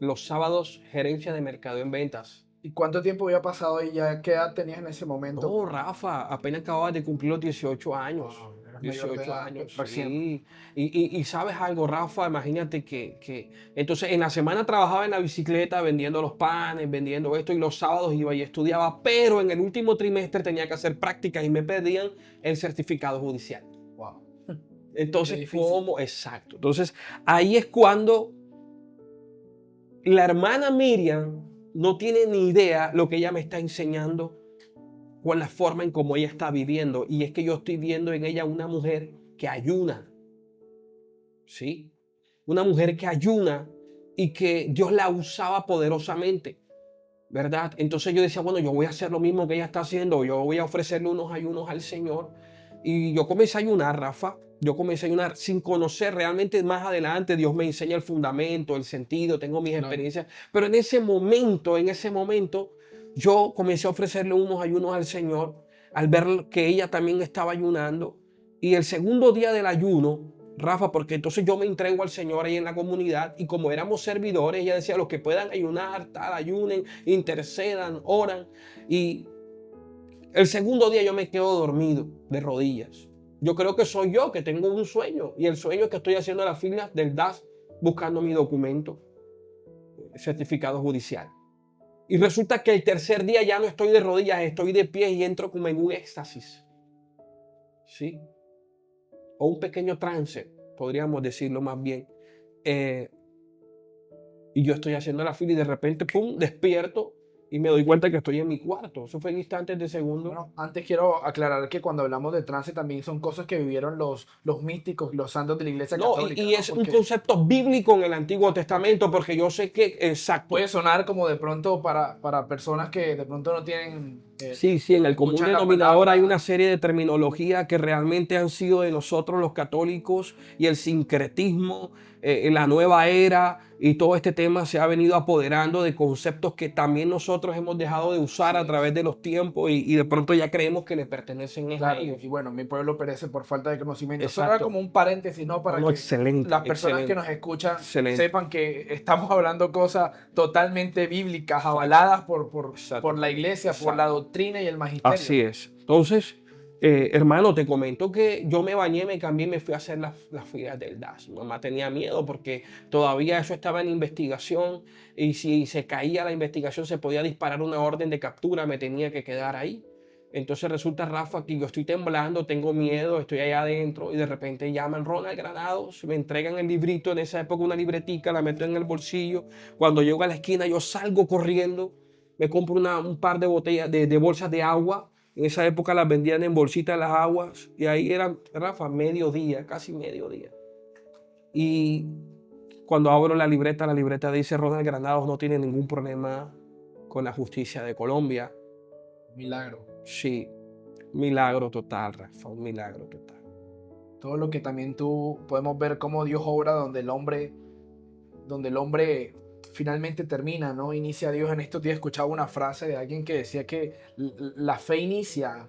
[SPEAKER 2] los sábados gerencia de mercado en ventas.
[SPEAKER 1] ¿Y cuánto tiempo había pasado y ya qué edad tenías en ese momento?
[SPEAKER 2] No, Rafa, apenas acababa de cumplir los 18 años.
[SPEAKER 1] Wow, eras mayor de
[SPEAKER 2] 18
[SPEAKER 1] edad,
[SPEAKER 2] años,
[SPEAKER 1] recién.
[SPEAKER 2] sí. Y sabes algo, Rafa, imagínate que entonces en la semana trabajaba en la bicicleta vendiendo los panes, vendiendo esto, y los sábados iba y estudiaba, pero en el último trimestre tenía que hacer prácticas y me pedían el certificado judicial.
[SPEAKER 1] Wow.
[SPEAKER 2] Entonces, ¿cómo? Exacto. Entonces, ahí es cuando la hermana Miriam no tiene ni idea lo que ella me está enseñando con la forma en cómo ella está viviendo. Y es que yo estoy viendo en ella una mujer que ayuna. ¿Sí? Una mujer que ayuna y que Dios la usaba poderosamente. ¿Verdad? Entonces yo decía, bueno, yo voy a hacer lo mismo que ella está haciendo. Yo voy a ofrecerle unos ayunos al Señor. Y yo comencé a ayunar, Rafa. Yo comencé a ayunar sin conocer realmente. Más adelante Dios me enseña el fundamento, el sentido, tengo mis experiencias. Pero en ese momento, yo comencé a ofrecerle unos ayunos al Señor al ver que ella también estaba ayunando. Y el segundo día del ayuno, Rafa, porque entonces yo me entrego al Señor ahí en la comunidad y como éramos servidores, ella decía, los que puedan ayunar, tal, ayunen, intercedan, oran. Y el segundo día yo me quedo dormido de rodillas. Yo creo que soy yo que tengo un sueño y el sueño es que estoy haciendo las filas del DAS buscando mi documento, certificado judicial. Y resulta que el tercer día ya no estoy de rodillas, estoy de pie y entro como en un éxtasis. ¿Sí? O un pequeño trance, podríamos decirlo más bien. Y yo estoy haciendo la fila y de repente, pum, despierto y me doy cuenta que estoy en mi cuarto. Eso fue en instantes de segundo.
[SPEAKER 1] Bueno, antes quiero aclarar que cuando hablamos de trance también son cosas que vivieron los místicos, los santos de la Iglesia
[SPEAKER 2] No,
[SPEAKER 1] Católica,
[SPEAKER 2] y
[SPEAKER 1] ¿no?
[SPEAKER 2] es un
[SPEAKER 1] Porque
[SPEAKER 2] concepto bíblico en el Antiguo Testamento, porque yo sé que, exacto.
[SPEAKER 1] puede sonar como de pronto para personas que de pronto no tienen,
[SPEAKER 2] Sí, sí, en el común
[SPEAKER 1] escuchan la
[SPEAKER 2] denominador hay
[SPEAKER 1] palabra.
[SPEAKER 2] una serie de terminología que realmente han sido de nosotros los católicos y el sincretismo, la nueva era y todo este tema se ha venido apoderando de conceptos que también nosotros hemos dejado de usar
[SPEAKER 1] Así
[SPEAKER 2] a través
[SPEAKER 1] es.
[SPEAKER 2] de los tiempos y de pronto ya creemos que le pertenecen es a
[SPEAKER 1] Claro,
[SPEAKER 2] ellos.
[SPEAKER 1] y bueno, mi pueblo perece por falta de conocimiento. Solo era
[SPEAKER 2] Exacto.
[SPEAKER 1] como un paréntesis, ¿no?
[SPEAKER 2] No,
[SPEAKER 1] Para
[SPEAKER 2] no,
[SPEAKER 1] que
[SPEAKER 2] excelente,
[SPEAKER 1] las personas que
[SPEAKER 2] excelente,
[SPEAKER 1] nos escuchan
[SPEAKER 2] excelente.
[SPEAKER 1] sepan que estamos hablando cosas totalmente bíblicas,
[SPEAKER 2] Exacto,
[SPEAKER 1] avaladas por
[SPEAKER 2] exacto,
[SPEAKER 1] la iglesia, por la
[SPEAKER 2] exacto.
[SPEAKER 1] doctrina y el
[SPEAKER 2] Así
[SPEAKER 1] magisterio.
[SPEAKER 2] es. Entonces, hermano, te comento que yo me bañé, me cambié y me fui a hacer las filas del DAS. Mi mamá tenía miedo porque todavía eso estaba en investigación y si se caía la investigación se podía disparar una orden de captura, me tenía que quedar ahí. Entonces resulta, Rafa, que yo estoy temblando, tengo miedo, estoy allá adentro y de repente llaman Ronald Granados, me entregan el librito, en esa época una libretica, la meto en el bolsillo. Cuando llego a la esquina yo salgo corriendo, me compro un par de botellas, de bolsas de agua. En esa época las vendían en bolsitas las aguas y ahí eran, Rafa, mediodía, casi mediodía. Y cuando abro la libreta dice Ronald Granados no tiene ningún problema con la justicia de Colombia.
[SPEAKER 1] Milagro.
[SPEAKER 2] Sí, milagro total, Rafa, un milagro total.
[SPEAKER 1] Todo lo que también tú podemos ver cómo Dios obra donde el hombre finalmente termina, ¿no? Inicia Dios. En estos días escuchaba una frase de alguien que decía que la fe inicia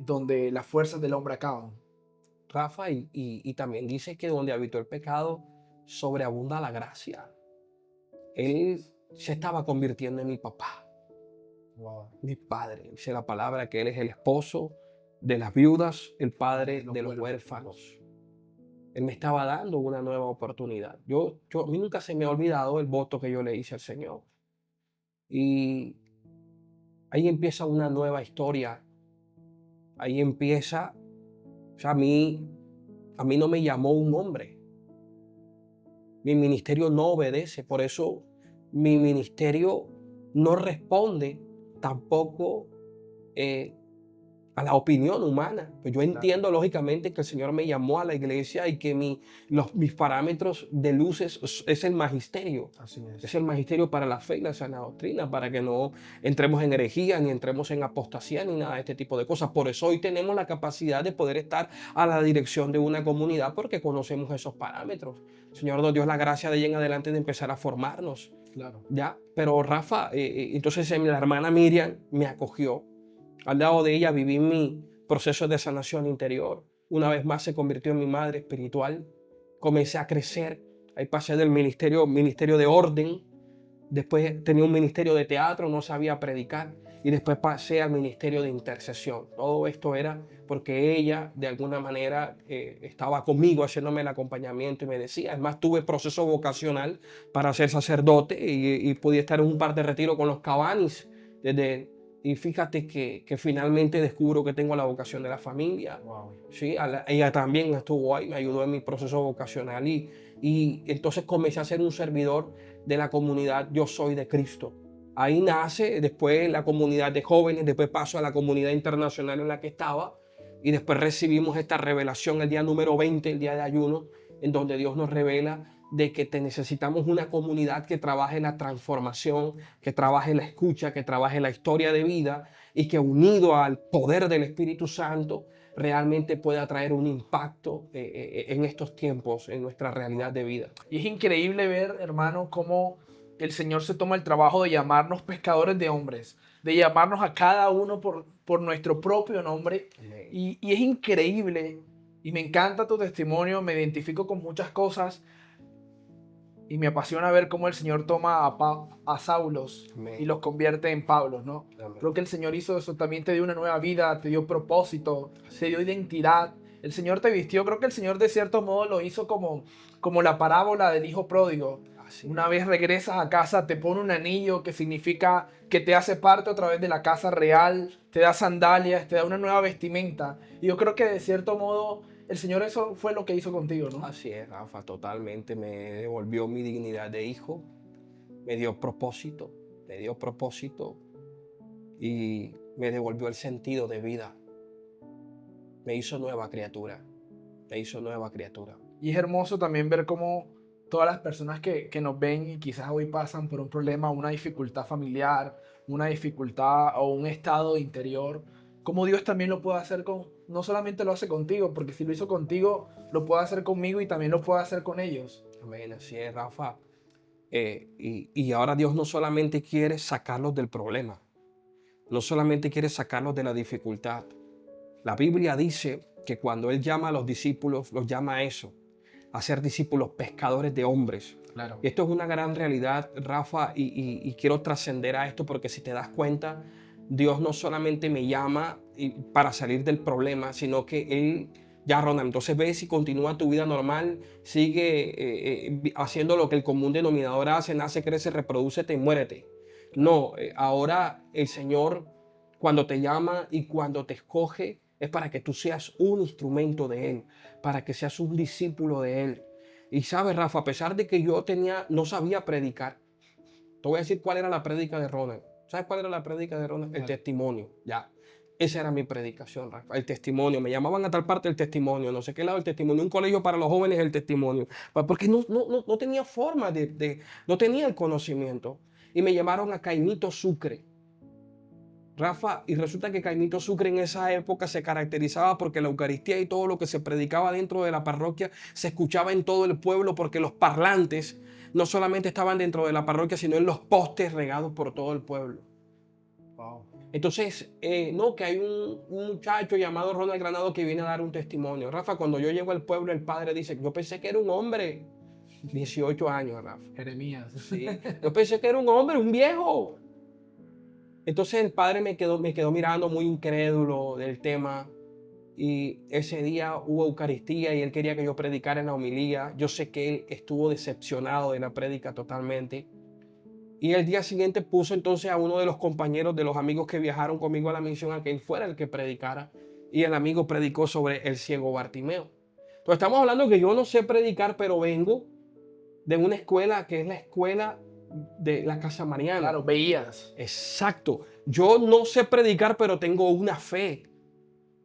[SPEAKER 1] donde las fuerzas del hombre acaban.
[SPEAKER 2] Rafa, y también dice que donde habitó el pecado, sobreabunda la gracia. Él se estaba convirtiendo en mi papá.
[SPEAKER 1] Wow.
[SPEAKER 2] Mi padre, dice la palabra que él es el esposo de las viudas, el padre
[SPEAKER 1] De los
[SPEAKER 2] de los
[SPEAKER 1] huérfanos.
[SPEAKER 2] huérfanos. Él me estaba dando una nueva oportunidad. A mí nunca se me ha olvidado el voto que yo le hice al Señor. Y ahí empieza una nueva historia. Ahí empieza, o sea, a mí no me llamó un hombre. Mi ministerio no obedece, por eso mi ministerio no responde tampoco a la opinión humana. Pues yo
[SPEAKER 1] Claro.
[SPEAKER 2] entiendo lógicamente que el Señor me llamó a la iglesia y que mis parámetros de luz es el magisterio.
[SPEAKER 1] Así
[SPEAKER 2] Es
[SPEAKER 1] es.
[SPEAKER 2] el magisterio para la fe y la sana doctrina, para que no entremos en herejía, ni entremos en apostasía, ni nada de este tipo de cosas. Por eso hoy tenemos la capacidad de poder estar a la dirección de una comunidad, porque conocemos esos parámetros. El Señor nos dio la gracia de ahí en adelante de empezar a formarnos.
[SPEAKER 1] Claro.
[SPEAKER 2] ¿Ya? Pero Rafa, entonces la hermana Miriam me acogió. Al lado de ella viví mi proceso de sanación interior. Una vez más se convirtió en mi madre espiritual. Comencé a crecer. Ahí pasé del ministerio de orden. Después tenía un ministerio de teatro, no sabía predicar. Y después pasé al ministerio de intercesión. Todo esto era porque ella, de alguna manera, estaba conmigo haciéndome el acompañamiento y me decía. Además, tuve proceso vocacional para ser sacerdote y pude estar en un par de retiros con los Cabanis. Y fíjate que finalmente descubro que tengo la vocación de la familia.
[SPEAKER 1] Wow.
[SPEAKER 2] ¿Sí? Ella también estuvo ahí, me ayudó en mi proceso vocacional y entonces comencé a ser un servidor de la comunidad Yo Soy de Cristo. Ahí nace después la comunidad de jóvenes, después paso a la comunidad internacional en la que estaba y después recibimos esta revelación el día número 20, el día de ayuno, en donde Dios nos revela de que necesitamos una comunidad que trabaje la transformación, que trabaje la escucha, que trabaje la historia de vida y que unido al poder del Espíritu Santo realmente pueda traer un impacto en estos tiempos, en nuestra realidad de vida.
[SPEAKER 1] Y es increíble ver, hermano, cómo el Señor se toma el trabajo de llamarnos pescadores de hombres, de llamarnos a cada uno por nuestro propio nombre. Y es increíble, y me encanta tu testimonio, me identifico con muchas cosas, y me apasiona ver cómo el Señor toma a Saulos
[SPEAKER 2] Amén.
[SPEAKER 1] y los convierte en Pablos, ¿no?
[SPEAKER 2] Amén.
[SPEAKER 1] Creo que el Señor hizo eso, también te dio una nueva vida, te dio propósito, te dio identidad. El Señor te vistió, creo que el Señor de cierto modo lo hizo como la parábola del hijo pródigo.
[SPEAKER 2] Así
[SPEAKER 1] Una vez regresas a casa, te pone un anillo que significa que te hace parte otra vez de la casa real, te da sandalias, te da una nueva vestimenta. Y yo creo que de cierto modo el Señor eso fue lo que hizo contigo, ¿no?
[SPEAKER 2] Así es, Rafa, totalmente. Me devolvió mi dignidad de hijo, me dio propósito. me dio propósito y me devolvió el sentido de vida. Me hizo nueva criatura. Me hizo nueva criatura.
[SPEAKER 1] Y es hermoso también ver cómo todas las personas que nos ven y quizás hoy pasan por un problema, una dificultad familiar, una dificultad o un estado interior, cómo Dios también lo puede hacer no solamente lo hace contigo, porque si lo hizo contigo, lo puede hacer conmigo y también lo puede hacer con ellos.
[SPEAKER 2] Amén, así es, Rafa. Y ahora Dios no solamente quiere sacarlos del problema, no solamente quiere sacarlos de la dificultad. La Biblia dice que cuando Él llama a los discípulos, los llama a eso, a ser discípulos pescadores de hombres.
[SPEAKER 1] Claro.
[SPEAKER 2] Y esto es una gran realidad, Rafa, y quiero trascender a esto porque si te das cuenta, Dios no solamente me llama para salir del problema, sino que Él, ya Ronald, entonces ves y continúa tu vida normal, sigue haciendo lo que el común denominador hace, nace, crece, reprodúcete y muérete. No, ahora el Señor cuando te llama y cuando te escoge es para que tú seas un instrumento de Él, para que seas un discípulo de Él. Y sabes, Rafa, a pesar de que yo no sabía predicar, te voy a decir cuál era la prédica de Ronald. ¿Sabes cuál era la prédica de Ronald? El testimonio, ya. Esa era mi predicación, Rafa, el testimonio. Me llamaban a tal parte el testimonio, no sé qué lado el testimonio, un colegio para los jóvenes el testimonio. Porque no tenía forma no tenía el conocimiento. Y me llamaron a Caimito Sucre. Rafa, y resulta que Caimito Sucre en esa época se caracterizaba porque la Eucaristía y todo lo que se predicaba dentro de la parroquia se escuchaba en todo el pueblo porque los parlantes no solamente estaban dentro de la parroquia, sino en los postes regados por todo el pueblo.
[SPEAKER 1] Wow.
[SPEAKER 2] Entonces, que hay un muchacho llamado Ronald Granado que viene a dar un testimonio. Rafa, cuando yo llego al pueblo, el padre dice, yo pensé que era un hombre. 18 años, Rafa.
[SPEAKER 1] Jeremías.
[SPEAKER 2] Sí. Yo pensé que era un hombre, un viejo. Entonces el padre me quedó mirando muy incrédulo del tema y ese día hubo Eucaristía y él quería que yo predicara en la homilía. Yo sé que él estuvo decepcionado de la prédica totalmente. Y el día siguiente puso entonces a uno de los compañeros, de los amigos que viajaron conmigo a la misión, a que él fuera el que predicara. Y el amigo predicó sobre el ciego Bartimeo. Entonces estamos hablando que yo no sé predicar, pero vengo de una escuela que es la escuela de la Casa Mariana.
[SPEAKER 1] Claro, veías.
[SPEAKER 2] Exacto. Yo no sé predicar, pero tengo una fe.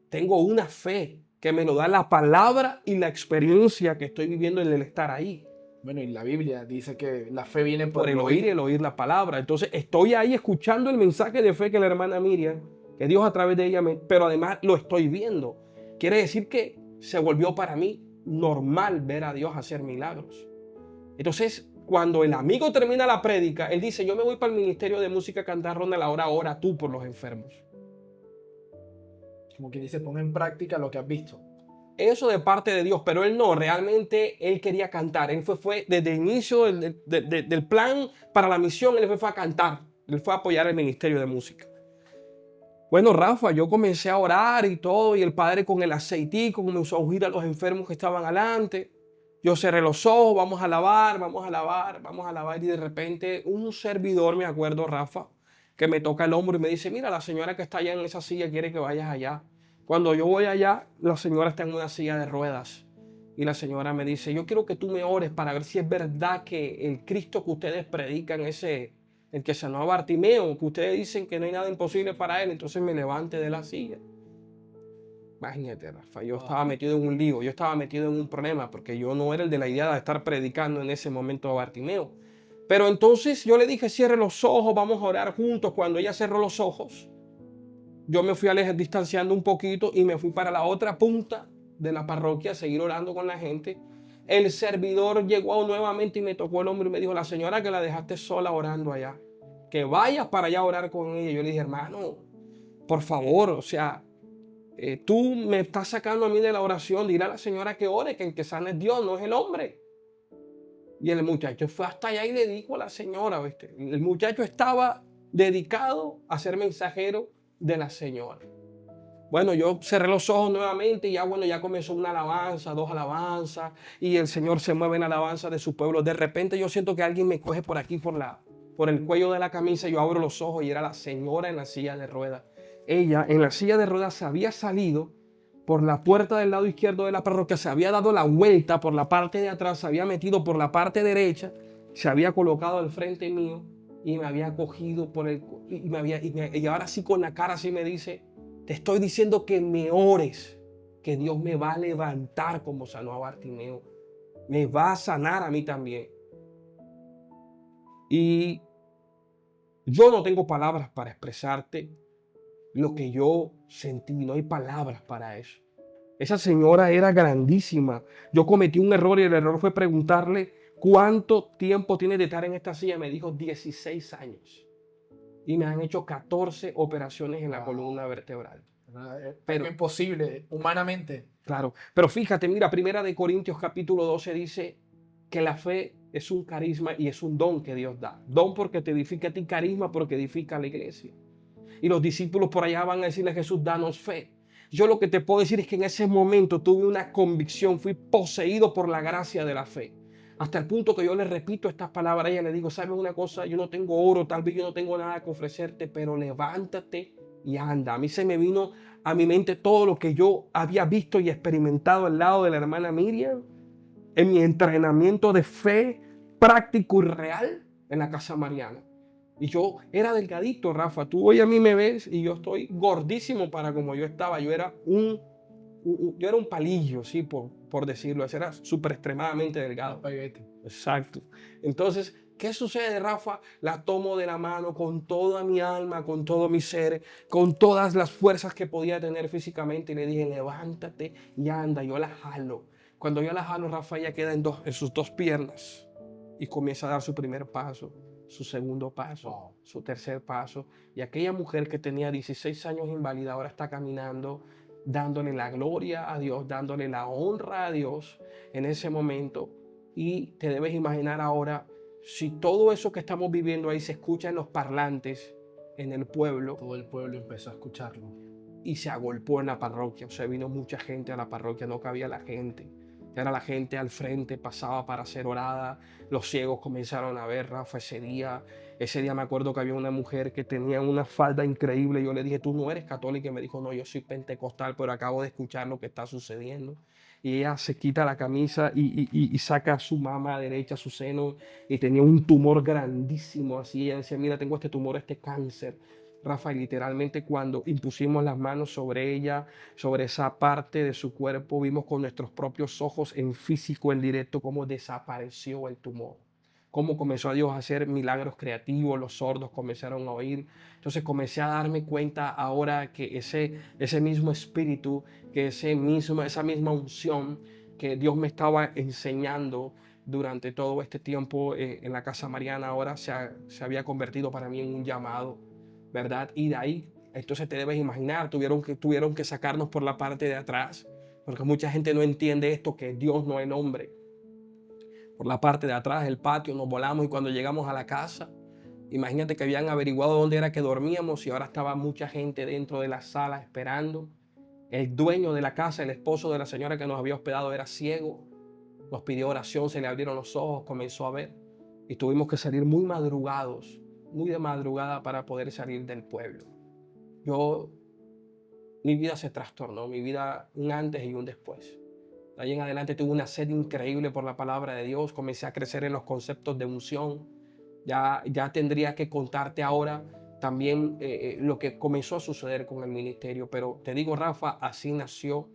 [SPEAKER 2] Tengo una fe que me lo da la palabra y la experiencia que estoy viviendo en el estar ahí.
[SPEAKER 1] Bueno, y la Biblia dice que la fe viene
[SPEAKER 2] Por el oír y el oír la palabra. Entonces estoy ahí escuchando el mensaje de fe que la hermana Miriam, que Dios a través de ella pero además lo estoy viendo. Quiere decir que se volvió para mí normal ver a Dios hacer milagros. Entonces, cuando el amigo termina la prédica, él dice, yo me voy para el ministerio de música a cantar, Ronald, ahora ora tú por los enfermos.
[SPEAKER 1] Como que dice, pon en práctica lo que has visto.
[SPEAKER 2] Eso de parte de Dios, pero él no, realmente él quería cantar. Él fue desde el inicio del plan para la misión, él fue a cantar. Él fue a apoyar el ministerio de música. Bueno, Rafa, yo comencé a orar y todo, y el padre con el aceitico comenzó a ungir a los enfermos que estaban adelante. Yo cerré los ojos, vamos a alabar, vamos a alabar, vamos a alabar. Y de repente un servidor, me acuerdo, Rafa, que me toca el hombro y me dice, mira, la señora que está allá en esa silla quiere que vayas allá. Cuando yo voy allá, la señora está en una silla de ruedas. Y la señora me dice, yo quiero que tú me ores para ver si es verdad que el Cristo que ustedes predican, el que sanó a Bartimeo, que ustedes dicen que no hay nada imposible para él, entonces me levante de la silla. Imagínate, Rafa, yo estaba metido en un lío, yo estaba metido en un problema porque yo no era el de la idea de estar predicando en ese momento a Bartimeo. Pero entonces yo le dije, cierre los ojos, vamos a orar juntos. Cuando ella cerró los ojos, yo me fui distanciando un poquito y me fui para la otra punta de la parroquia a seguir orando con la gente. El servidor llegó nuevamente y me tocó el hombro y me dijo, la señora que la dejaste sola orando allá, que vayas para allá a orar con ella. Yo le dije, hermano, por favor, o sea, tú me estás sacando a mí de la oración, dile a la señora que ore, que el que sana es Dios, no es el hombre. Y el muchacho fue hasta allá y le dijo a la señora, ¿viste? El muchacho estaba dedicado a ser mensajero de la señora. Bueno, yo cerré los ojos nuevamente y ya comenzó una alabanza, 2 alabanzas, y el Señor se mueve en alabanza de su pueblo. De repente yo siento que alguien me coge por aquí, por el cuello de la camisa, y yo abro los ojos y era la señora en la silla de ruedas. Ella en la silla de ruedas se había salido por la puerta del lado izquierdo de la parroquia, se había dado la vuelta por la parte de atrás, se había metido por la parte derecha, se había colocado al frente mío y me había cogido por el... Y ahora sí con la cara así me dice, te estoy diciendo que me ores, que Dios me va a levantar como sanó a Bartimeo. Me va a sanar a mí también. Y yo no tengo palabras para expresarte lo que yo sentí. No hay palabras para eso. Esa señora era grandísima. Yo cometí un error y el error fue preguntarle cuánto tiempo tiene de estar en esta silla. Me dijo 16 años. Y me han hecho 14 operaciones en la columna vertebral.
[SPEAKER 1] Pero imposible, humanamente.
[SPEAKER 2] Claro, pero fíjate, mira, Primera de Corintios capítulo 12 dice que la fe es un carisma y es un don que Dios da. Don porque te edifica a ti, carisma porque edifica a la iglesia. Y los discípulos por allá van a decirle a Jesús, danos fe. Yo lo que te puedo decir es que en ese momento tuve una convicción, fui poseído por la gracia de la fe. Hasta el punto que yo le repito estas palabras a ella, le digo, ¿sabes una cosa? Yo no tengo oro, tal vez yo no tengo nada que ofrecerte, pero levántate y anda. A mí se me vino a mi mente todo lo que yo había visto y experimentado al lado de la hermana Miriam en mi entrenamiento de fe práctico y real en la casa mariana. Y yo era delgadito, Rafa. Tú hoy a mí me ves y yo estoy gordísimo para como yo estaba. Yo era un palillo, sí, por decirlo. Era súper extremadamente delgado. Exacto. Entonces, ¿qué sucede, Rafa? La tomo de la mano con toda mi alma, con todo mi ser, con todas las fuerzas que podía tener físicamente y le dije, levántate y anda. Yo la jalo. Cuando yo la jalo, Rafa, ella queda en sus dos piernas y comienza a dar su primer paso, su segundo paso, su tercer paso. Y aquella mujer que tenía 16 años inválida ahora está caminando, dándole la gloria a Dios, dándole la honra a Dios en ese momento. Y te debes imaginar ahora, si todo eso que estamos viviendo ahí se escucha en los parlantes, en el pueblo.
[SPEAKER 1] Todo el pueblo empezó a escucharlo.
[SPEAKER 2] Y se agolpó en la parroquia. O sea, vino mucha gente a la parroquia, no cabía la gente. Era la gente al frente, pasaba para ser orada. Los ciegos comenzaron a ver, Rafa, ese día. Ese día me acuerdo que había una mujer que tenía una falda increíble. Yo le dije, ¿tú no eres católica? Y me dijo, no, yo soy pentecostal, pero acabo de escuchar lo que está sucediendo. Y ella se quita la camisa y saca a su mama derecha, su seno, y tenía un tumor grandísimo. Así ella decía, mira, tengo este tumor, este cáncer. Rafa, literalmente cuando impusimos las manos sobre ella, sobre esa parte de su cuerpo, vimos con nuestros propios ojos en físico, en directo, cómo desapareció el tumor. Cómo comenzó a Dios a hacer milagros creativos, los sordos comenzaron a oír. Entonces comencé a darme cuenta ahora que ese mismo espíritu, que esa misma unción que Dios me estaba enseñando durante todo este tiempo en la casa mariana, ahora se había convertido para mí en un llamado, ¿verdad? Y de ahí, entonces te debes imaginar, tuvieron que sacarnos por la parte de atrás, porque mucha gente no entiende esto, que Dios no es hombre. Por la parte de atrás, el patio, nos volamos y cuando llegamos a la casa, imagínate que habían averiguado dónde era que dormíamos y ahora estaba mucha gente dentro de la sala esperando. El dueño de la casa, el esposo de la señora que nos había hospedado, era ciego. Nos pidió oración, se le abrieron los ojos, comenzó a ver y tuvimos que salir muy madrugados, muy de madrugada para poder salir del pueblo. Mi vida se trastornó, mi vida un antes y un después. De ahí en adelante tuve una sed increíble por la palabra de Dios, comencé a crecer en los conceptos de unción. Ya tendría que contarte ahora también lo que comenzó a suceder con el ministerio, pero te digo, Rafa, así nació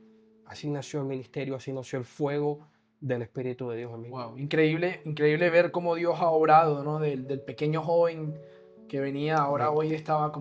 [SPEAKER 2] el ministerio, así nació el fuego del Espíritu de Dios en mí.
[SPEAKER 1] Wow, increíble, increíble ver cómo Dios ha obrado, ¿no? Del pequeño joven que venía, ahora hoy estaba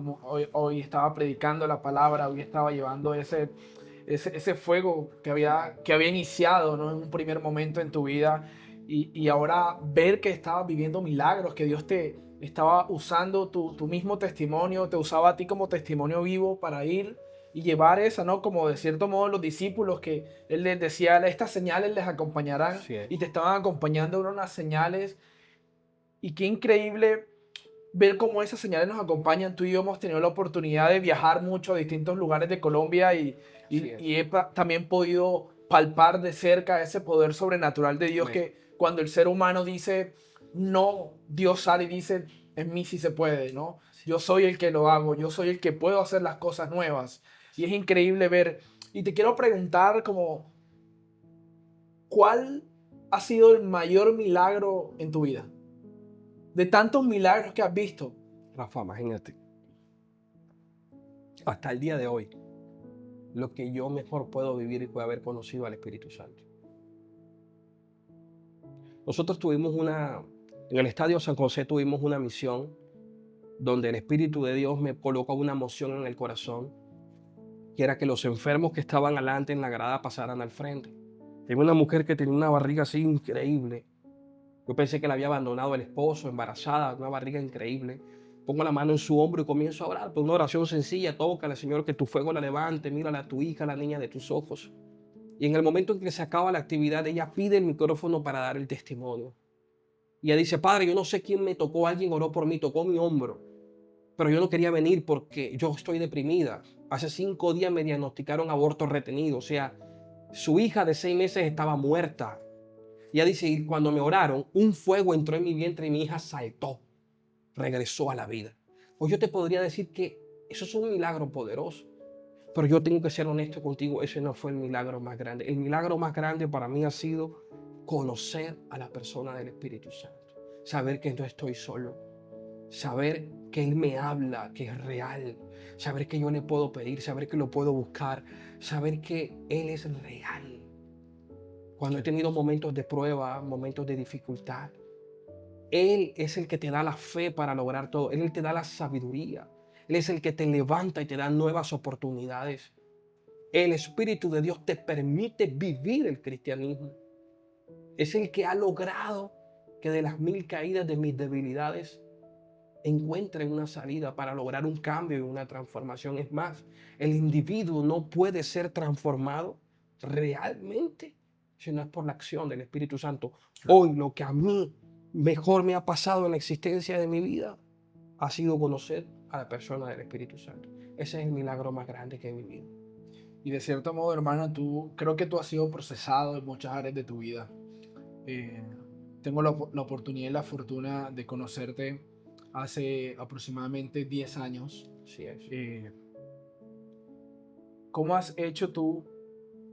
[SPEAKER 1] predicando la palabra, hoy estaba llevando ese fuego que había iniciado, ¿no? En un primer momento en tu vida y ahora ver que estabas viviendo milagros, que Dios te estaba usando tu mismo testimonio, te usaba a ti como testimonio vivo para ir y llevar esa, ¿no? Como de cierto modo los discípulos que Él les decía, estas señales les acompañarán y te estaban acompañando en unas señales y qué increíble ver cómo esas señales nos acompañan. Tú y yo hemos tenido la oportunidad de viajar mucho a distintos lugares de Colombia y he también podido palpar de cerca ese poder sobrenatural de Dios. Amén. Que cuando el ser humano dice no, Dios sale y dice en mí sí se puede, ¿no? Yo soy el que lo hago, yo soy el que puedo hacer las cosas nuevas. Y es increíble ver. Y te quiero preguntar como, ¿cuál ha sido el mayor milagro en tu vida? de tantos milagros que has visto.
[SPEAKER 2] Rafa, imagínate. Hasta el día de hoy, lo que yo mejor puedo vivir y puedo haber conocido al Espíritu Santo. Nosotros en el Estadio San José tuvimos una misión donde el Espíritu de Dios me colocó una emoción en el corazón, que era que los enfermos que estaban adelante en la grada pasaran al frente. Tenía una mujer que tenía una barriga así increíble. Yo pensé que la había abandonado el esposo, embarazada, una barriga increíble. Pongo la mano en su hombro y comienzo a orar, por una oración sencilla, tócala, Señor, que tu fuego la levante, mírala a tu hija, la niña de tus ojos. Y en el momento en que se acaba la actividad, ella pide el micrófono para dar el testimonio. Y ella dice, Padre, yo no sé quién me tocó, alguien oró por mí, tocó mi hombro, pero yo no quería venir porque yo estoy deprimida. Hace 5 días me diagnosticaron aborto retenido, o sea, su hija de 6 meses estaba muerta. Y ella dice, y cuando me oraron, un fuego entró en mi vientre y mi hija saltó, regresó a la vida. Pues yo te podría decir que eso es un milagro poderoso. Pero yo tengo que ser honesto contigo, ese no fue el milagro más grande. El milagro más grande para mí ha sido conocer a la persona del Espíritu Santo. Saber que no estoy solo. Saber que Él me habla, que es real. Saber que yo le puedo pedir, saber que lo puedo buscar. Saber que Él es real. Cuando he tenido momentos de prueba, momentos de dificultad, Él es el que te da la fe para lograr todo. Él te da la sabiduría. Él es el que te levanta y te da nuevas oportunidades. El Espíritu de Dios te permite vivir el cristianismo. Es el que ha logrado que de las 1000 caídas de mis debilidades encuentren una salida para lograr un cambio y una transformación. Es más, el individuo no puede ser transformado realmente si no es por la acción del Espíritu Santo. Hoy lo que a mí mejor me ha pasado en la existencia de mi vida ha sido conocer a la persona del Espíritu Santo. Ese es el milagro más grande que he vivido.
[SPEAKER 1] Y de cierto modo, hermano, creo que tú has sido procesado en muchas áreas de tu vida. Eh, Tengo la oportunidad y la fortuna de conocerte hace aproximadamente 10 años.
[SPEAKER 2] Así es.
[SPEAKER 1] ¿Cómo has hecho tú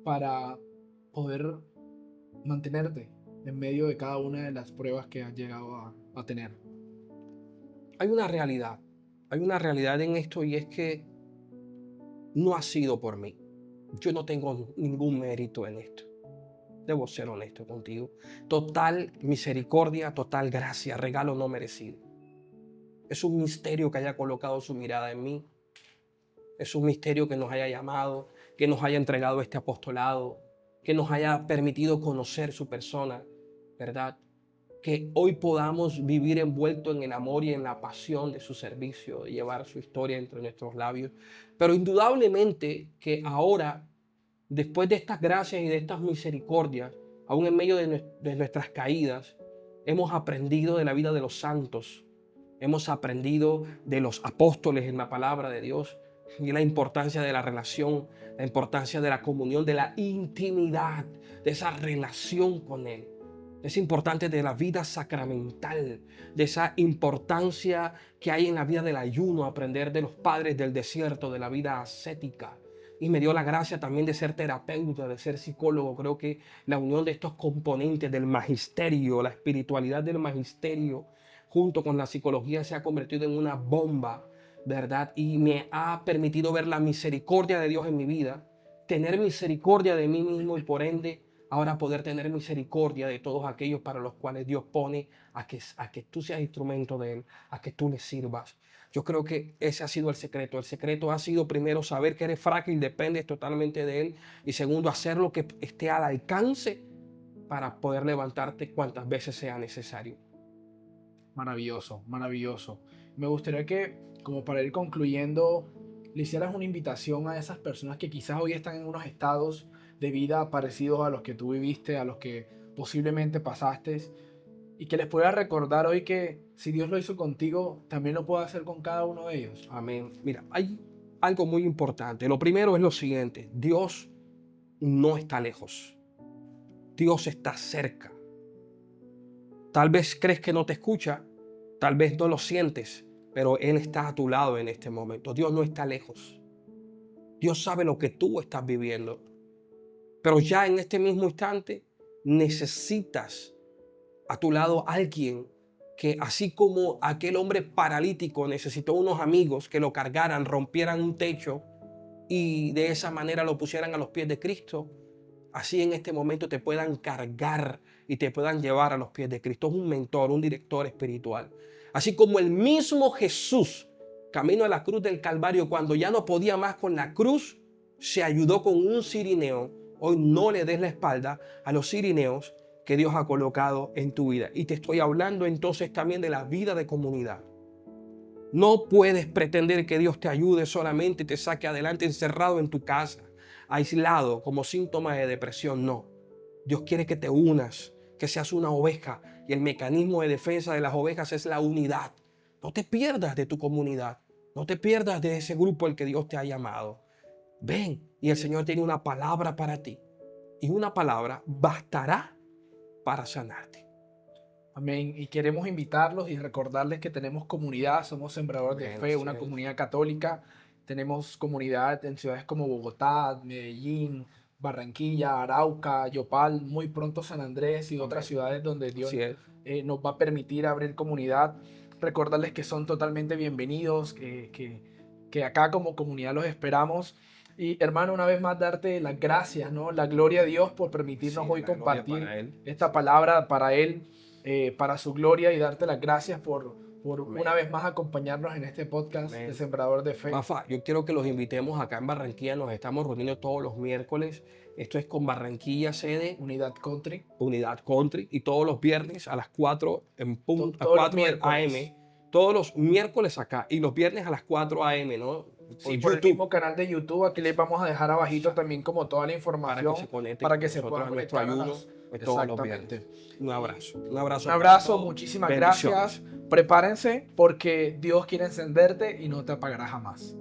[SPEAKER 1] para poder mantenerte en medio de cada una de las pruebas que has llegado a tener?
[SPEAKER 2] Hay una realidad en esto, y es que no ha sido por mí. Yo no tengo ningún mérito en esto. Debo ser honesto contigo. Total misericordia, total gracia, regalo no merecido. Es un misterio que haya colocado su mirada en mí. Es un misterio que nos haya llamado, que nos haya entregado este apostolado, que nos haya permitido conocer su persona, ¿verdad? Que hoy podamos vivir envueltos en el amor y en la pasión de su servicio, de llevar su historia entre nuestros labios. Pero indudablemente que ahora, después de estas gracias y de estas misericordias, aún en medio de nuestras caídas, hemos aprendido de la vida de los santos, hemos aprendido de los apóstoles en la palabra de Dios, y la importancia de la relación, la importancia de la comunión, de la intimidad, de esa relación con Él. Es importante de la vida sacramental, de esa importancia que hay en la vida del ayuno, aprender de los padres del desierto, de la vida ascética. Y me dio la gracia también de ser terapeuta, de ser psicólogo. Creo que la unión de estos componentes del magisterio, la espiritualidad del magisterio, junto con la psicología, se ha convertido en una bomba, ¿verdad? Y me ha permitido ver la misericordia de Dios en mi vida, tener misericordia de mí mismo y por ende ahora poder tener misericordia de todos aquellos para los cuales Dios pone a que tú seas instrumento de Él, a que tú le sirvas. Yo creo que ese ha sido el secreto. El secreto ha sido, primero, saber que eres frágil, dependes totalmente de Él. Y segundo, hacer lo que esté al alcance para poder levantarte cuantas veces sea necesario.
[SPEAKER 1] Maravilloso, maravilloso. Me gustaría que, como para ir concluyendo, le hicieras una invitación a esas personas que quizás hoy están en unos estados de vida parecidos a los que tú viviste, a los que posiblemente pasaste, y que les pueda recordar hoy que si Dios lo hizo contigo, también lo puede hacer con cada uno de ellos.
[SPEAKER 2] Amén. Mira, hay algo muy importante. Lo primero es lo siguiente: Dios no está lejos. Dios está cerca. Tal vez crees que no te escucha, tal vez no lo sientes, pero Él está a tu lado en este momento. Dios no está lejos. Dios sabe lo que tú estás viviendo. Pero ya en este mismo instante necesitas a tu lado alguien que así como aquel hombre paralítico necesitó unos amigos que lo cargaran, rompieran un techo y de esa manera lo pusieran a los pies de Cristo, así en este momento te puedan cargar y te puedan llevar a los pies de Cristo. Es un mentor, un director espiritual. Así como el mismo Jesús, camino a la cruz del Calvario, cuando ya no podía más con la cruz, se ayudó con un cirineo. Hoy no le des la espalda a los cirineos que Dios ha colocado en tu vida. Y te estoy hablando entonces también de la vida de comunidad. No puedes pretender que Dios te ayude solamente y te saque adelante encerrado en tu casa, aislado, como síntoma de depresión. No. Dios quiere que te unas, que seas una oveja. Y el mecanismo de defensa de las ovejas es la unidad. No te pierdas de tu comunidad. No te pierdas de ese grupo al que Dios te ha llamado. Ven, y el Señor tiene una palabra para ti. Y una palabra bastará para sanarte.
[SPEAKER 1] Amén. Y queremos invitarlos y recordarles que tenemos comunidad, somos Sembradores de Fe, una comunidad católica. Tenemos comunidad en ciudades como Bogotá, Medellín, Barranquilla, Arauca, Yopal, muy pronto San Andrés y otras ciudades donde Dios nos va a permitir abrir comunidad. Recordarles que son totalmente bienvenidos, que acá como comunidad los esperamos. Y hermano, una vez más darte las gracias, ¿no? La gloria a Dios por permitirnos hoy compartir esta palabra para Él, para su gloria, y darte las gracias por una vez más acompañarnos en este podcast de Sembrador de Fe.
[SPEAKER 2] Mafa, yo quiero que los invitemos acá en Barranquilla. Nos estamos reuniendo todos los miércoles. Esto es con Barranquilla sede.
[SPEAKER 1] Unidad Country.
[SPEAKER 2] Unidad Country. Y todos los viernes a las 4 en punto, a 4 a.m. Todos los miércoles acá. Y los viernes a las 4 a.m., ¿no?
[SPEAKER 1] Sí, por el mismo canal de YouTube. Aquí les vamos a dejar abajito también como toda la información para que se puedan
[SPEAKER 2] nuestro ayuno todos los viernes. Un abrazo. Un
[SPEAKER 1] abrazo. Muchísimas gracias. Prepárense porque Dios quiere encenderte y no te apagará jamás.